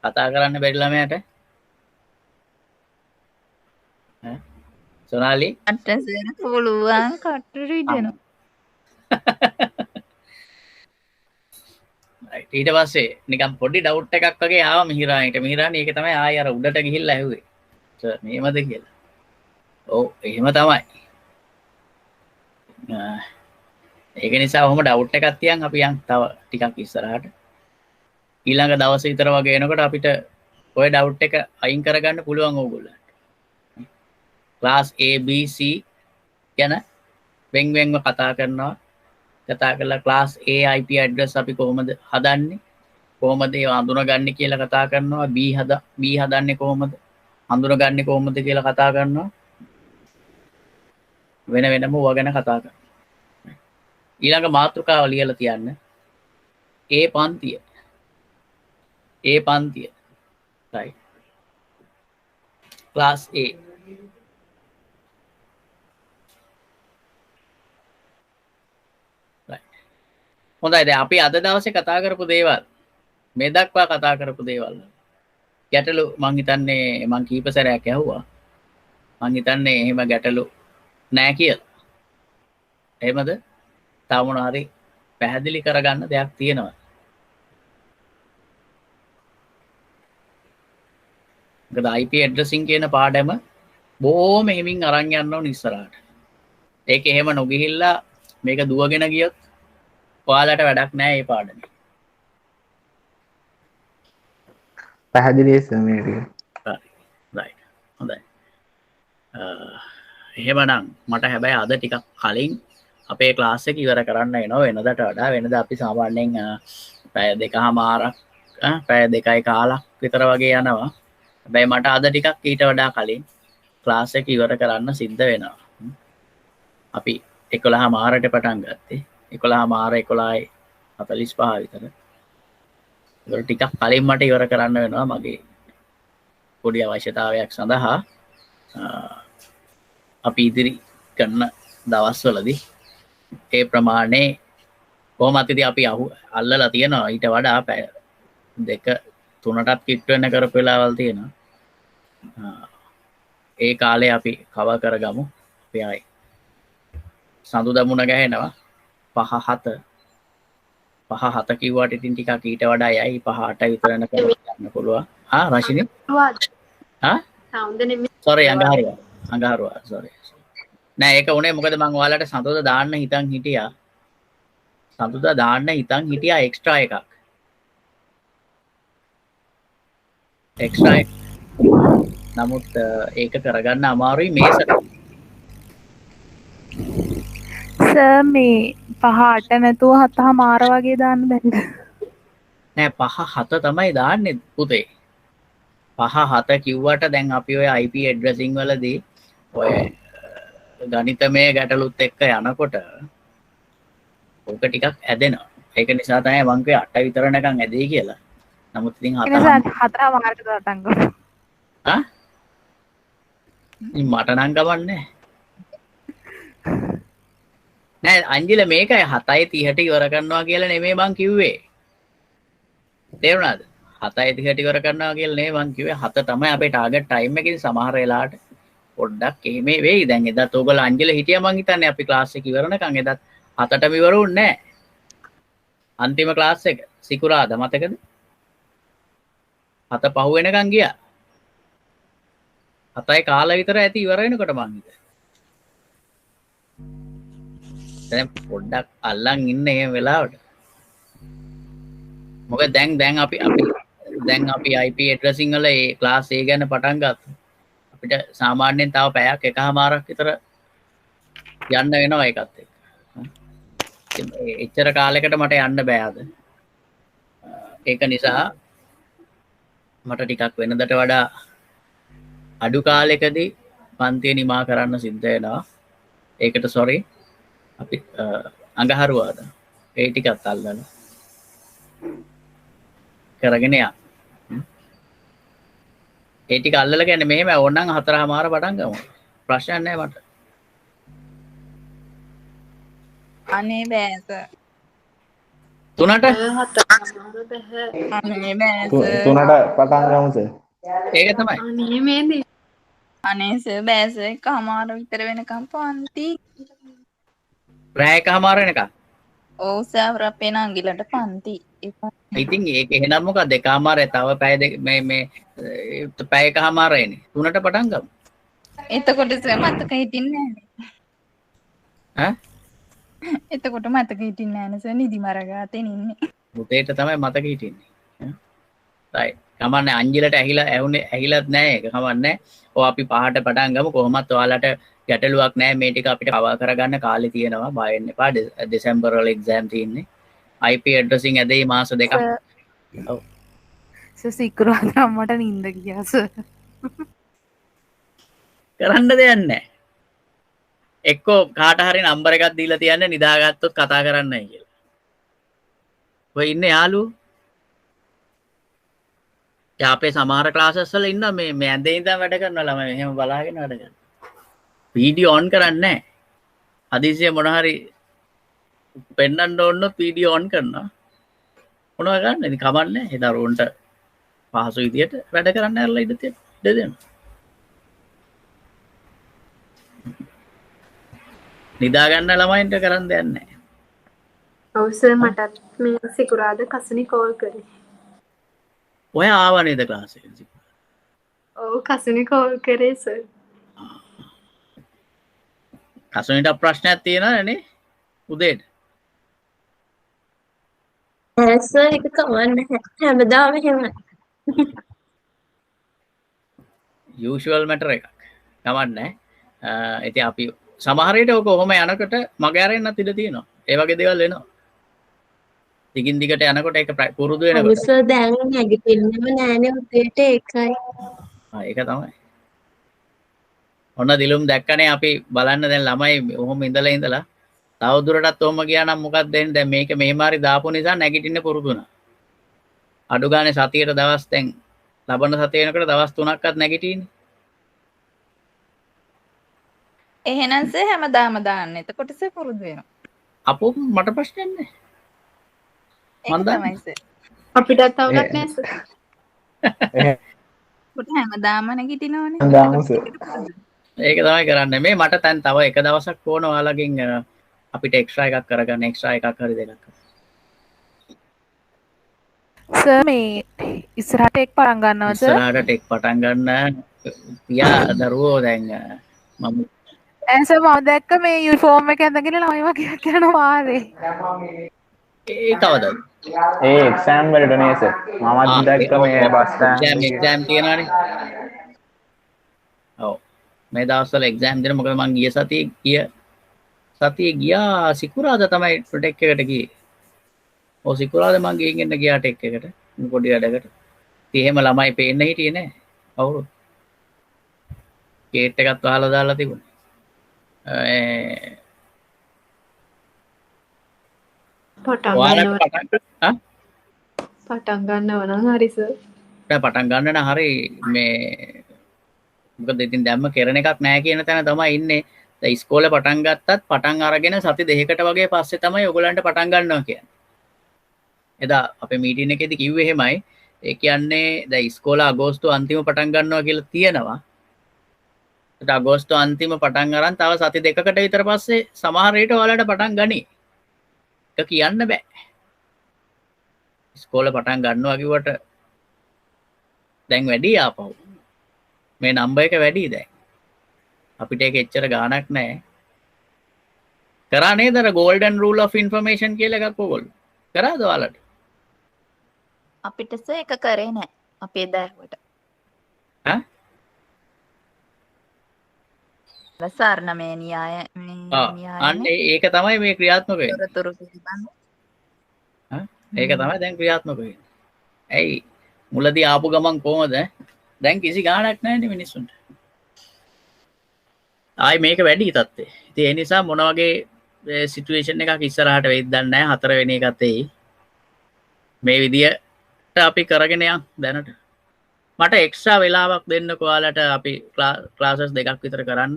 කතා කරන්න බැරි ළමයාට. සොනාලි අටසෙන පුළුවන් කට්ටු ඉදෙනවා. ඊට පස්සේ නිකන් පොඩි ඩවුට් එකක් වගේ ආවා මිහිරාණිට. මිහිරාණි ඒක තමයි ආයෙ අර උඩට ගිහිල්ලා ඇහුවේ. සර් මේමද කියලා. ඔව් එහෙම තමයි. ඒක නිසා ඔහොම ඩවුට් එකක් තියන් අපි යන් තව ටිකක් ඉස්සරහට. ඊළඟ දවස් විතර වගේ එනකොට අපිට ඔය ඩවුට් එක අයින් කරගන්න පුළුවන් ඕගොල්ලන්ට. ක්ලාස් A B C ගැන වෙන් වෙන්ව කතා කරනවා. කතා කරලා ක්ලාස් A IP ඇඩ්‍රස් අපි කොහොමද හදන්නේ? කොහොමද ඒව හඳුනගන්නේ කියලා කතා කරනවා. B හදන්නේ කොහොමද? හඳුනගන්නේ කොහොමද කියලා කතා කරනවා. වෙන වෙනම ඕවා ගැන කතා කරනවා. ඊළඟ මාතෘකාව ලියලා තියන්න. A පන්තිය. right. class A. right. හොඳයි දැන් අපි අද දවසේ කතා කරපු දේවල් මේ දක්වා කතා කරපු දේවල් ගැටලු මං හිතන්නේ මං කීප සැරයක් ඇහුවා. මං හිතන්නේ එහෙම ගැටලු නෑ කියලා. එහෙමද? තව මොන හරි පැහැදිලි කරගන්න දෙයක් තියෙනවා. මොකද IP addressing කියන පාඩම බොහොම හිමින් අරන් යන්න ඕන ඉස්සරහට. ඒක එහෙම නොගිහිල්ලා මේක දුවගෙන ගියොත් ඔයාලට වැඩක් නෑ මේ පාඩමේ. පැහැදිලි සර් මේ ටික. right. හොඳයි. එහෙමනම් මට හැබැයි අද ටිකක් කලින් අපේ ක්ලාස් එක ඉවර කරන්න වෙනවා. වෙනදට වඩා වෙනද අපි සාමාන්‍යයෙන් පැය දෙකමාරක් පැය දෙකයි කාලක් විතර වගේ යනවා. හැබැයි මට අද ටිකක් ඊට වඩා කලින් ක්ලාස් එක ඉවර කරන්න සිද්ධ වෙනවා. අපි 11:00 පටන් ගත්තේ. 11:45 විතර. ඒක ටිකක් කලින් මට ඉවර කරන්න වෙනවා මගේ පොඩි අවශ්‍යතාවයක් සඳහා. අපි ඉදිරි කරන දවස්වලදී ඒ ප්‍රමාණය කොහොමත් ඉතින් අපි අල්ලලා තියෙනවා. ඊට වඩා පැය 2-3ටත් කිට් වෙන්න කරපු වෙලාවල් තියෙනවා. ඒ කාලේ අපි කවර් කරගමු. අපි ආයි සඳුදා මුණ ගැහෙනවා 5-7 කිව්වට ඉතින් ටිකක් ඊට වඩා යයි 5-8 විතර යන කරන්න පුළුවන්. රශිනි සවුන්ඩ් නෙමෙයි. sorry අඟහරුවා sorry. නෑ ඒක උනේ මොකද මම ඔයාලට සඳුදා දාන්න හිතන් හිටියා. සඳුදා දාන්න හිතන් හිටියා එක්ස්ට්‍රා එකක්. එක්ස්ට්‍රා එක. නමුත් ඒක කරගන්න අමාරුයි මේසට. සර් මේ 5-8 නැතුව 7:00 වගේ දාන්න බැරිද? නෑ 5-7 තමයි දාන්නේ පුතේ. 5-7 කිව්වට දැන් අපි ඔය IP ඇඩ්‍රසින් වලදී ඔය ගණිතමය ගැටලුත් එක්ක යනකොට ඕක ටිකක් ඇදෙනවා. ඒක නිසා තමයි මං කිව්වේ 8 විතර නැකන් ඇදෙයි කියලා. නමුත් ඉතින් 7 4:00ට පටන් ගමු. මට නම් ගමන්නේ නෑ අංජිල මේකයි 7:30ට ඉවර කරනවා කියලා නෙමෙයි මං කිව්වේ. තේරුණාද? 7:30ට ඉවර කරනවා කියලා නෙමෙයි මං කිව්වේ 7 තමයි අපේ ටාගට් ටයිම් එකකින් සමහර වෙලාවට පොඩ්ඩක් එහෙම වෙයි. දැන් එදත් ඕගොල්ලෝ අංජිල හිටියා මං හිතන්නේ අපි ක්ලාස් එක ඉවරනකන් එදත් 7ටම ඉවර වුණේ නෑ. අන්තිම ක්ලාස් එක සිකුරාදා මතකද? 7 පහු වෙනකන් ගියා. 7යි කාල විතර ඇති ඉවර වෙනකොට මං හිතුවා. දැන් පොඩ්ඩක් අල්ලන් ඉන්න එහෙම වෙලාවට. මොකද දැන් අපි IP ඇඩ්‍රසින් වල ඒ ක්ලාස් A ගැන පටන් ගත්තා. අපිට සාමාන්‍යයෙන් තව පැයක් එකමාරක් විතර යන්න වෙනවා ඒකත් එක්ක. එච්චර කාලයකට මට යන්න බෑ අද. ඒක නිසා මට ටිකක් වෙනදට වඩා අඩු කාලෙකදී පන්තිය නිමා කරන්න සිද්ධ වෙනවා. ඒකට sorry. අපි අඟහරුවාද ඒ ටිකත් අල්ලන කරගෙන යන්න. ඒ ටික අල්ලලා කියන්නේ මෙහෙම ඕනනම් 4:00මාර පටන් ගමු. ප්‍රශ්නයක් නැහැ මට. අනේ බෑ සර්. 3ට අනේ බෑ සර්. 3ට පටන් ගමු සර්. ඒක තමයි. අනේ මේදී අනේ සර් බෑ සර් 1:00 විතර වෙනකම් පන්ති. රෑ 1:00මාර වෙනකම්. ඔව් සර් අපේ නංගිලට පන්ති. ඉතින් ඒක එහෙනම් මොකක්ද 1:00මාර තව පැය මේ පැය 1:00මාර එන්නේ. 3ට පටන් ගමු. එතකොට සර් මතක හිටින්නේ නැහැ. එතකොට මතක හිටින්නේ නැහැ නේ සර් නිදි මරගාතෙන් ඉන්නේ. මුතේට තමයි මතක හිටින්නේ. right. කමන්නේ අංජිලට ඇහිලත් නැහැ ඒක කමන්නේ. ඔය අපි 5ට පටන් ගමු කොහොමත් ඔයාලට ගැටලුවක් නැහැ මේ ටික අපිට කවර් කරගන්න කාලේ තියෙනවා බය වෙන්න එපා. දෙසැම්බර් වල එක්සෑම් තියෙන්නේ. IP ඇඩ්‍රසින් ඇදෙයි මාස 2ක්. ඔව්. සිකුරාදා මට නිින්ද ගියා සර්. කරන්න දෙයක් නැහැ. එක්කෝ කාට හරි නම්බර් එකක් දීලා තියන්න නිදාගත්තොත් කතා කරන්නයි කියලා. ඔය ඉන්නේ යාළුවෝ. යා අපේ සමහර ක්ලාසස් වල ඉන්න මේ ඇඳේ ඉඳන් වැඩ කරන ළමයි එහෙම බලාගෙන වැඩ කරනවා. වීඩියෝ ඔන් කරන්නේ නැහැ. හදිසියෙ මොන හරි පෙන්නන්න ඕනොත් වීඩියෝ ඔන් කරනවා. මොනවා ගන්න ඉතින් කමන්නේ. ඒ දරුවන්ට පහසු විදියට වැඩ කරන්න ඇරලා ඉඳ දෙන්න. නිදා ගන්න ළමයින්ට කරන් දෙයක් නැහැ. ඔව් සර් මටත් මේ සිකුරාදා කසුනි කෝල් කරේ. ඔය ආවා නේද ක්ලාස් එකේ? ඔව් කසුනි කෝල් කරේ සර්. කසුනිට ප්‍රශ්නයක් තියෙනවද නේ උදේට? සර් ඒක කවන්නේ හැමදාම එහෙමයි. යූෂුවල් මැටර් එකක්. කමන්නේ. ඉතින් අපි සමහර විට ඔක කොහොම යනකොට මග ඇරෙන්නත් ඉඩ තියෙනවා. ඒ වගේ දේවල් වෙනවා. දිගින් දිගට යනකොට ඒක පුරුදු වෙනකොට. සර් දැන් නැගිටින්නෙම නෑනේ උදේට ඒකයි. ඒක තමයි. ඔන්න දිලුම් දැක්කනේ අපි බලන්න දැන් ළමයි ඔහොම ඉඳලා තව දුරටත් ඔහොම ගියා නම් මොකක්ද වෙන්නේ? දැන් මේක මෙහෙම හරි දාපු නිසා නැගිටින්න පුරුදු වුණා. අඩු ගානේ සතියට දවස් දැන් ලබන සතිය වෙනකොට දවස් 3ක්වත් නැගිටින්නේ. එහෙනම් සර් හැමදාම දාන්න. එතකොට සර් පුරුදු වෙනවා. අපෝ මට ප්‍රශ්නයක් නැහැ. ඒක මන් දන්නවා. තමයි සර්. අපිටත් අවුලක් නෑ සර්. කොට හැමදාම නැගිටිනවනේ. දාමු එතකොට සර්. ඒකට පුරුදු. ඒක තමයි කරන්නේ. මේ මට දැන් තව එක දවසක් ඕන ඔයාලගෙන් අපිට එක්ස්ට්‍රා එකක් කරගන්න එක්ස්ට්‍රා එකක් හරි දෙකක්. සර් මේ ඉස්සරහට එක් පටන් ගන්නවා සර්. ඉස්සරහට ටෙක් පටන් ගන්න පියා දරුවෝ දැන් මම ඇස මම දැක්ක මේ යුනිෆෝම් එක ඇඳගෙන ළමයි වගේ යනවා පාරේ. ඒ කවදද? ඒ එක්සෑම් වලට නේ සර්. මමත් දැක්ක මේ බස් ස්ටෑන්ඩ් එක්සෑම් තියෙනවානේ. ඔව්. මේ දවස්වල එක්සෑම් දෙන මොකද මං ගිය සතියේ ගියා සිකුරාදා තමයි ටෙක් එකට ගියේ. ඔව් සිකුරාදා මං ගිහින් එන්න ගියා ටෙක් එකට. පොඩි වැඩකට. ඉතින් එහෙම ළමයි පේන්න හිටියේ නෑ. අවුරුදු. ගේට් එකත් වහලා දාලා තිබුණා. පටන් ගන්නව නම් හරි සර්. පටන් ගන්න නම් හරි මේ මොකද ඉතින් දැම්ම කරන එකක් නෑ කියන තැන තමයි ඉන්නේ. දැන් ඉස්කෝලේ පටන් ගත්තත් පටන් අරගෙන සති දෙකකට වගේ පස්සේ තමයි ඔයගොල්ලන්ට පටන් ගන්නවා කියන්නේ. එදා අපේ මීටින් එකේදී කිව්වේ එහෙමයි. ඒ කියන්නේ දැන් ඉස්කෝල අගෝස්තු අන්තිම පටන් ගන්නවා කියලා තියෙනවා. ඒත් අගෝස්තු අන්තිම පටන් අරන් තව සති දෙකකට විතර පස්සේ සමහර විට ඔයාලට පටන් ගනි. ඒක කියන්න බෑ. ඉස්කෝලේ පටන් ගන්නවා කිව්වට දැන් වැඩි ආපහු. මේ නම්බර් එක වැඩි දැන්. අපිට ඒක එච්චර ගාණක් නැහැ. කරා නේද අර golden rule of information කියලා එකක් ඕගොල්ලෝ. කරාද ඔයාලට? අපිට සර් එක කරේ නැහැ. අපේ දෑවට. ඈ? සාරණමය න්‍යාය අන්න ඒක තමයි මේ ක්‍රියාත්මක වෙන්නේ. තොරතුරු පිළිබඳ. ඒක තමයි දැන් ක්‍රියාත්මක වෙන්නේ. ඇයි මුලදී ආපු ගමන් කොහමද? දැන් කිසි ගාණක් නැහැ නේ මිනිස්සුන්ට. ආයි මේක වැඩි තත්ත්වේ. ඉතින් ඒ නිසා මොන වගේ සිටුේෂන් එකක් ඉස්සරහට වෙයිද දන්නේ නැහැ. 4 වෙනි එකත් එයි. මේ විදියට අපි කරගෙන යන් දැනට. මට එක්ස්ට්‍රා වෙලාවක් දෙන්නකෝ ඔයාලට අපි ක්ලාසස් දෙකක් විතර කරන්න.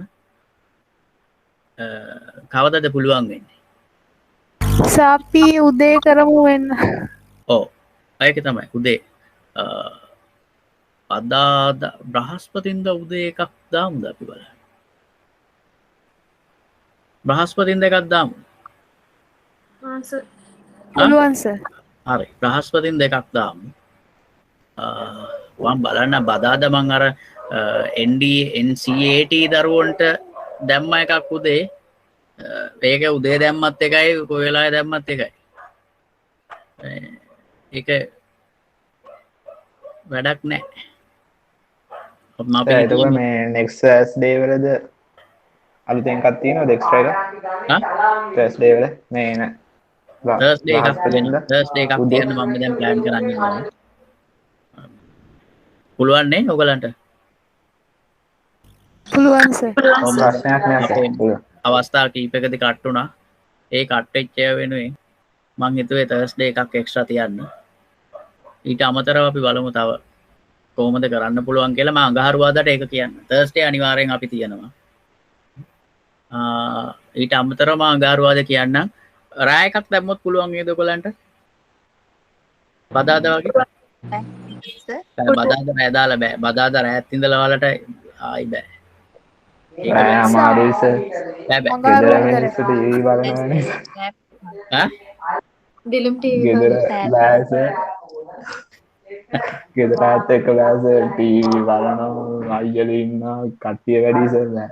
කවදද පුළුවන් වෙන්නේ? අපි උදේ කරමු වෙන්න. ඔව්. ඒක තමයි උදේ. අදා බ්‍රහස්පතින්දා උදේ එකක් දාමුද අපි බලන්න. බ්‍රහස්පතින්දා එකක් දාමු. සර්. පුළුවන් සර්. හරි. බ්‍රහස්පතින්දා එකක් දාමු. මම බලන්න බදාදා මං අර ND NCAT දරුවන්ට දැම්ම එකක් උදේ. ඒක උදේ දැම්මත් එකයි කොයි වෙලාවෙ දැම්මත් එකයි. ඒක වැඩක් නැහැ. එතකොට මේ next Thursday වලද අලුතෙන් එකක් තියෙනවද එක්ස්ට්‍රා එක? Thursday වල මේ න Thursday එකක් තියෙන මම දැන් plan කරන්නේ නැහැ. පුළුවන් නේ ඔයගලන්ට? පුළුවන් සර්. ප්‍රශ්නයක් නෑ සර්. අවස්ථා කීපයකදී කට් වුණා. ඒ කට් වෙච්ච ඒවා වෙනුවෙන් මං හිතුවේ Thursday එකක් එක්ස්ට්‍රා තියන්න. ඊට අමතරව අපි බලමු තව කොහොමද කරන්න පුළුවන් කියලා. මම අඟහරුවාදට ඒක කියන්න. Thursday අනිවාර්යෙන් අපි තියනවා. ඊට අමතරව මම අඟහරුවාද කියන්නම්. රාය එකක් දැම්මොත් පුළුවන් නේද ඔයගලන්ට? බදාදා වගේ. බදාදා රෑ දාලා බෑ. බදාදා රෑත් ඉඳලා ඔයාලට ආයි බෑ. රෑ අමාරුයි සර්. බෑ බෑ. ගෙදර මිනිස්සු ටීවී බලනවානේ. ඈ? දිලුම් ටීවී ගෙදර බෑ සර්. ගෙදරත් එක්ක බෑ සර් ටීවී බලනවා අයියලා ඉන්නවා කට්ටිය වැඩි සර් නෑ.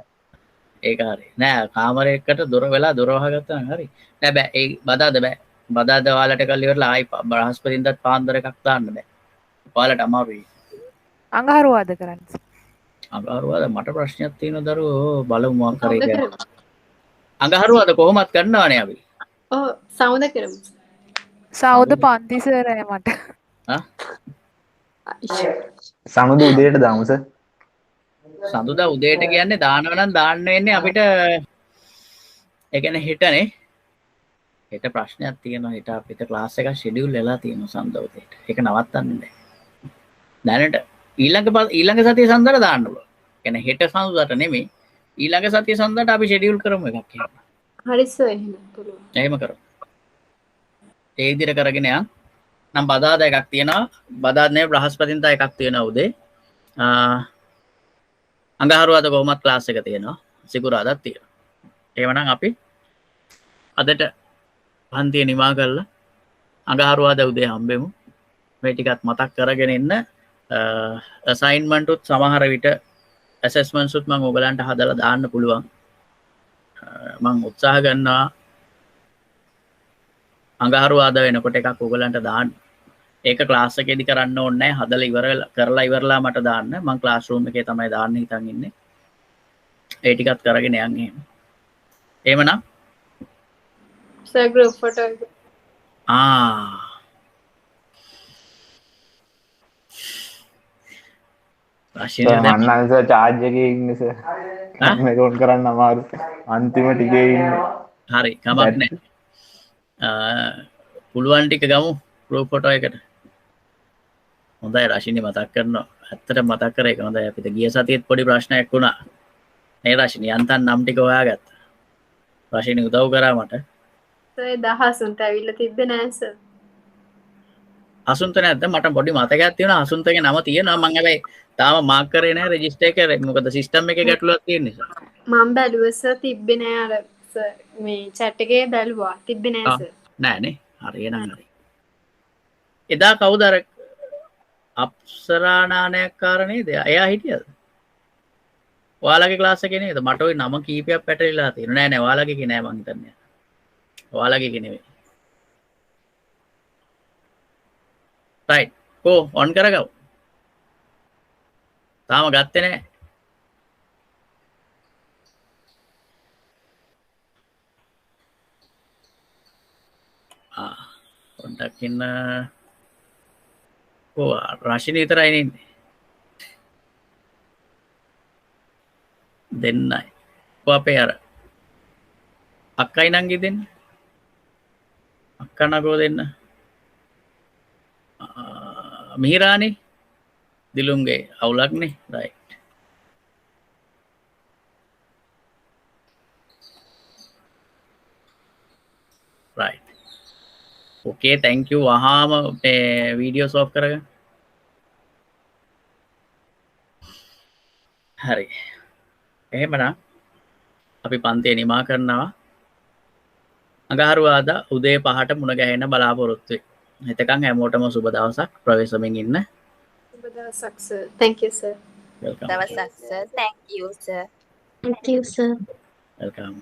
ඒක හරි. නෑ කාමරයකට දොර වෙලා දොර වහගත්තා නම් හරි. නෑ බෑ ඒ බදාද බෑ. බදාද ඔයාලට කල් ඉවරලා ආයි බ්‍රහස්පතින්දත් පාන්දර එකක් දාන්න බෑ. ඔයාලට අමාරුයි. අඟහරුවාද කරන්න. අඟහරුවාද මට ප්‍රශ්නයක් තියෙන දරුවෝ බලමු මොකක් කරේ කියලා. අඟහරුවාද කොහොමත් කරනවානේ අපි. ඔව් සමුද කරමු. සෞද පන්ති සර් මට. සමුද උදේට දාමු සර්. සඳුදා උදේට කියන්නේ දානවා නම් දාන්න වෙන්නේ අපිට ඒ කියන්නේ හෙටනේ. හෙට ප්‍රශ්නයක් තියෙනවා. හෙට අපිට ක්ලාස් එක ෂෙඩියුල් වෙලා තියෙනවා සඳුදා උදේට. ඒක නවත්තන්න බෑ. දැනට ඊළඟ සතියේ සඳුදාට දාන්න ඕන. කියන්නේ හෙට සඳුදාට නෙමෙයි. ඊළඟ සතිය සඳහාට අපි ෂෙඩියුල් කරමු එකක් එහෙම. හරි සර් එහෙනම් පුළුවන්. එහෙම කරමු. ඒ විදිහට කරගෙන යන්න. නම් බදාදා එකක් තියෙනවා. බදාද නේ බ්‍රහස්පතින්දා එකක් තියෙනවා උදේ. අඟහරුවාද කොහොමත් ක්ලාස් එක තියෙනවා. සිකුරාදාත් තියෙනවා. එහෙමනම් අපි අදට පන්තිය නිමා කරලා අඟහරුවාද උදේ හම්බෙමු. මේ ටිකත් මතක් කරගෙන ඉන්න. අසයින්මන්ට් උත් සමහර විට ඇසෙස්මන්ට්ස් උත් මම ඔයගලන්ට හදලා දාන්න පුළුවන්. මම උත්සාහ ගන්නවා අඟහරුවාද වෙනකොට එකක් ඔයගලන්ට දාන්න. ඒක ක්ලාස් එකේදී කරන්න ඕනේ නැහැ. හදලා කරලා ඉවරලා මට දාන්න. මම ක්ලාස් රූම් එකේ තමයි දාන්න හිතන් ඉන්නේ. ඒ ටිකත් කරගෙන යන්න එහෙම. එහෙමනම් සර් ගෲප් ෆොටෝ එක. මන්නස චාර්ජ් එකේ ඉන්නේ සර්. මේක ඔන් කරන්න අමාරු. අන්තිම ටිකේ ඉන්නේ. හරි කමක් නැහැ. පුළුවන් ටික ගමු ගෲප් ෆොටෝ එකට. හොඳයි රශිනි මතක් කරනවා. ඇත්තටම මතක් කරේ ඒක හොඳයි. අපිට ගිය සතියේත් පොඩි ප්‍රශ්නයක් වුණා. නේ රශිනි යන්තම් නම් ටික හොයාගත්තා. රශිනි උදව් කරා මට. සර් 1000ට ඇවිල්ලා තිබ්බේ නෑ සර්. අසුන්ත නැද්ද? මට පොඩි මතකයක් තියෙනවා අසුන්තගේ නම තියෙනවා. මම හැබැයි තාම මාක් කරේ නැහැ රෙජිස්ටර් කරේ. මොකද සිස්ටම් එකේ ගැටලුවක් තියෙන නිසා. මම බැලුවා සර් තිබ්බේ නෑ අර සර් මේ chat එකේ බැලුවා තිබ්බේ නෑ සර්. නෑනේ. හරි එහෙනම් හරි. එදා කවුද අර අප්සරා නානයක්කාර නේද? එයා හිටියද? ඔයාලගේ ක්ලාස් එකේ නේද? මට ওই නම කීපයක් පැටලිලා තියෙනවා. නෑ නෑ ඔයාලගේ කේ නෑ මං හිතන්නේ. ඔයාලගේ කේ නෙවෙයි. රයිට්. කො ඔන් කරගමු. තාම ගත්තේ නෑ. පොඩ්ඩක් ඉන්න. රශිනි විතරයි ඉන්නේ. දෙන්නයි. අපේ අර අක්කයි නංගි දෙන්න. අක්කා නගෝ දෙන්න. මිහිරානි දිලුම්ගේ අවුලක්නේ. Right. Right. Okay thank you. වහාම මේ වීඩියෝස් ඔෆ් කරගන්න. හරි. එහෙමනම් අපි පන්තිය නිමා කරනවා. අඟහරුවාදා උදේ 5ට මුණ ගැහෙන්න බලාපොරොත්තු වෙයි. එතකන් හැමෝටම සුබ දවසක්. ප්‍රවේශමෙන් ඉන්න. සුබ දවසක් sir. thank you sir. welcome. දවසක් sir. thank you sir. Thank you, sir. welcome.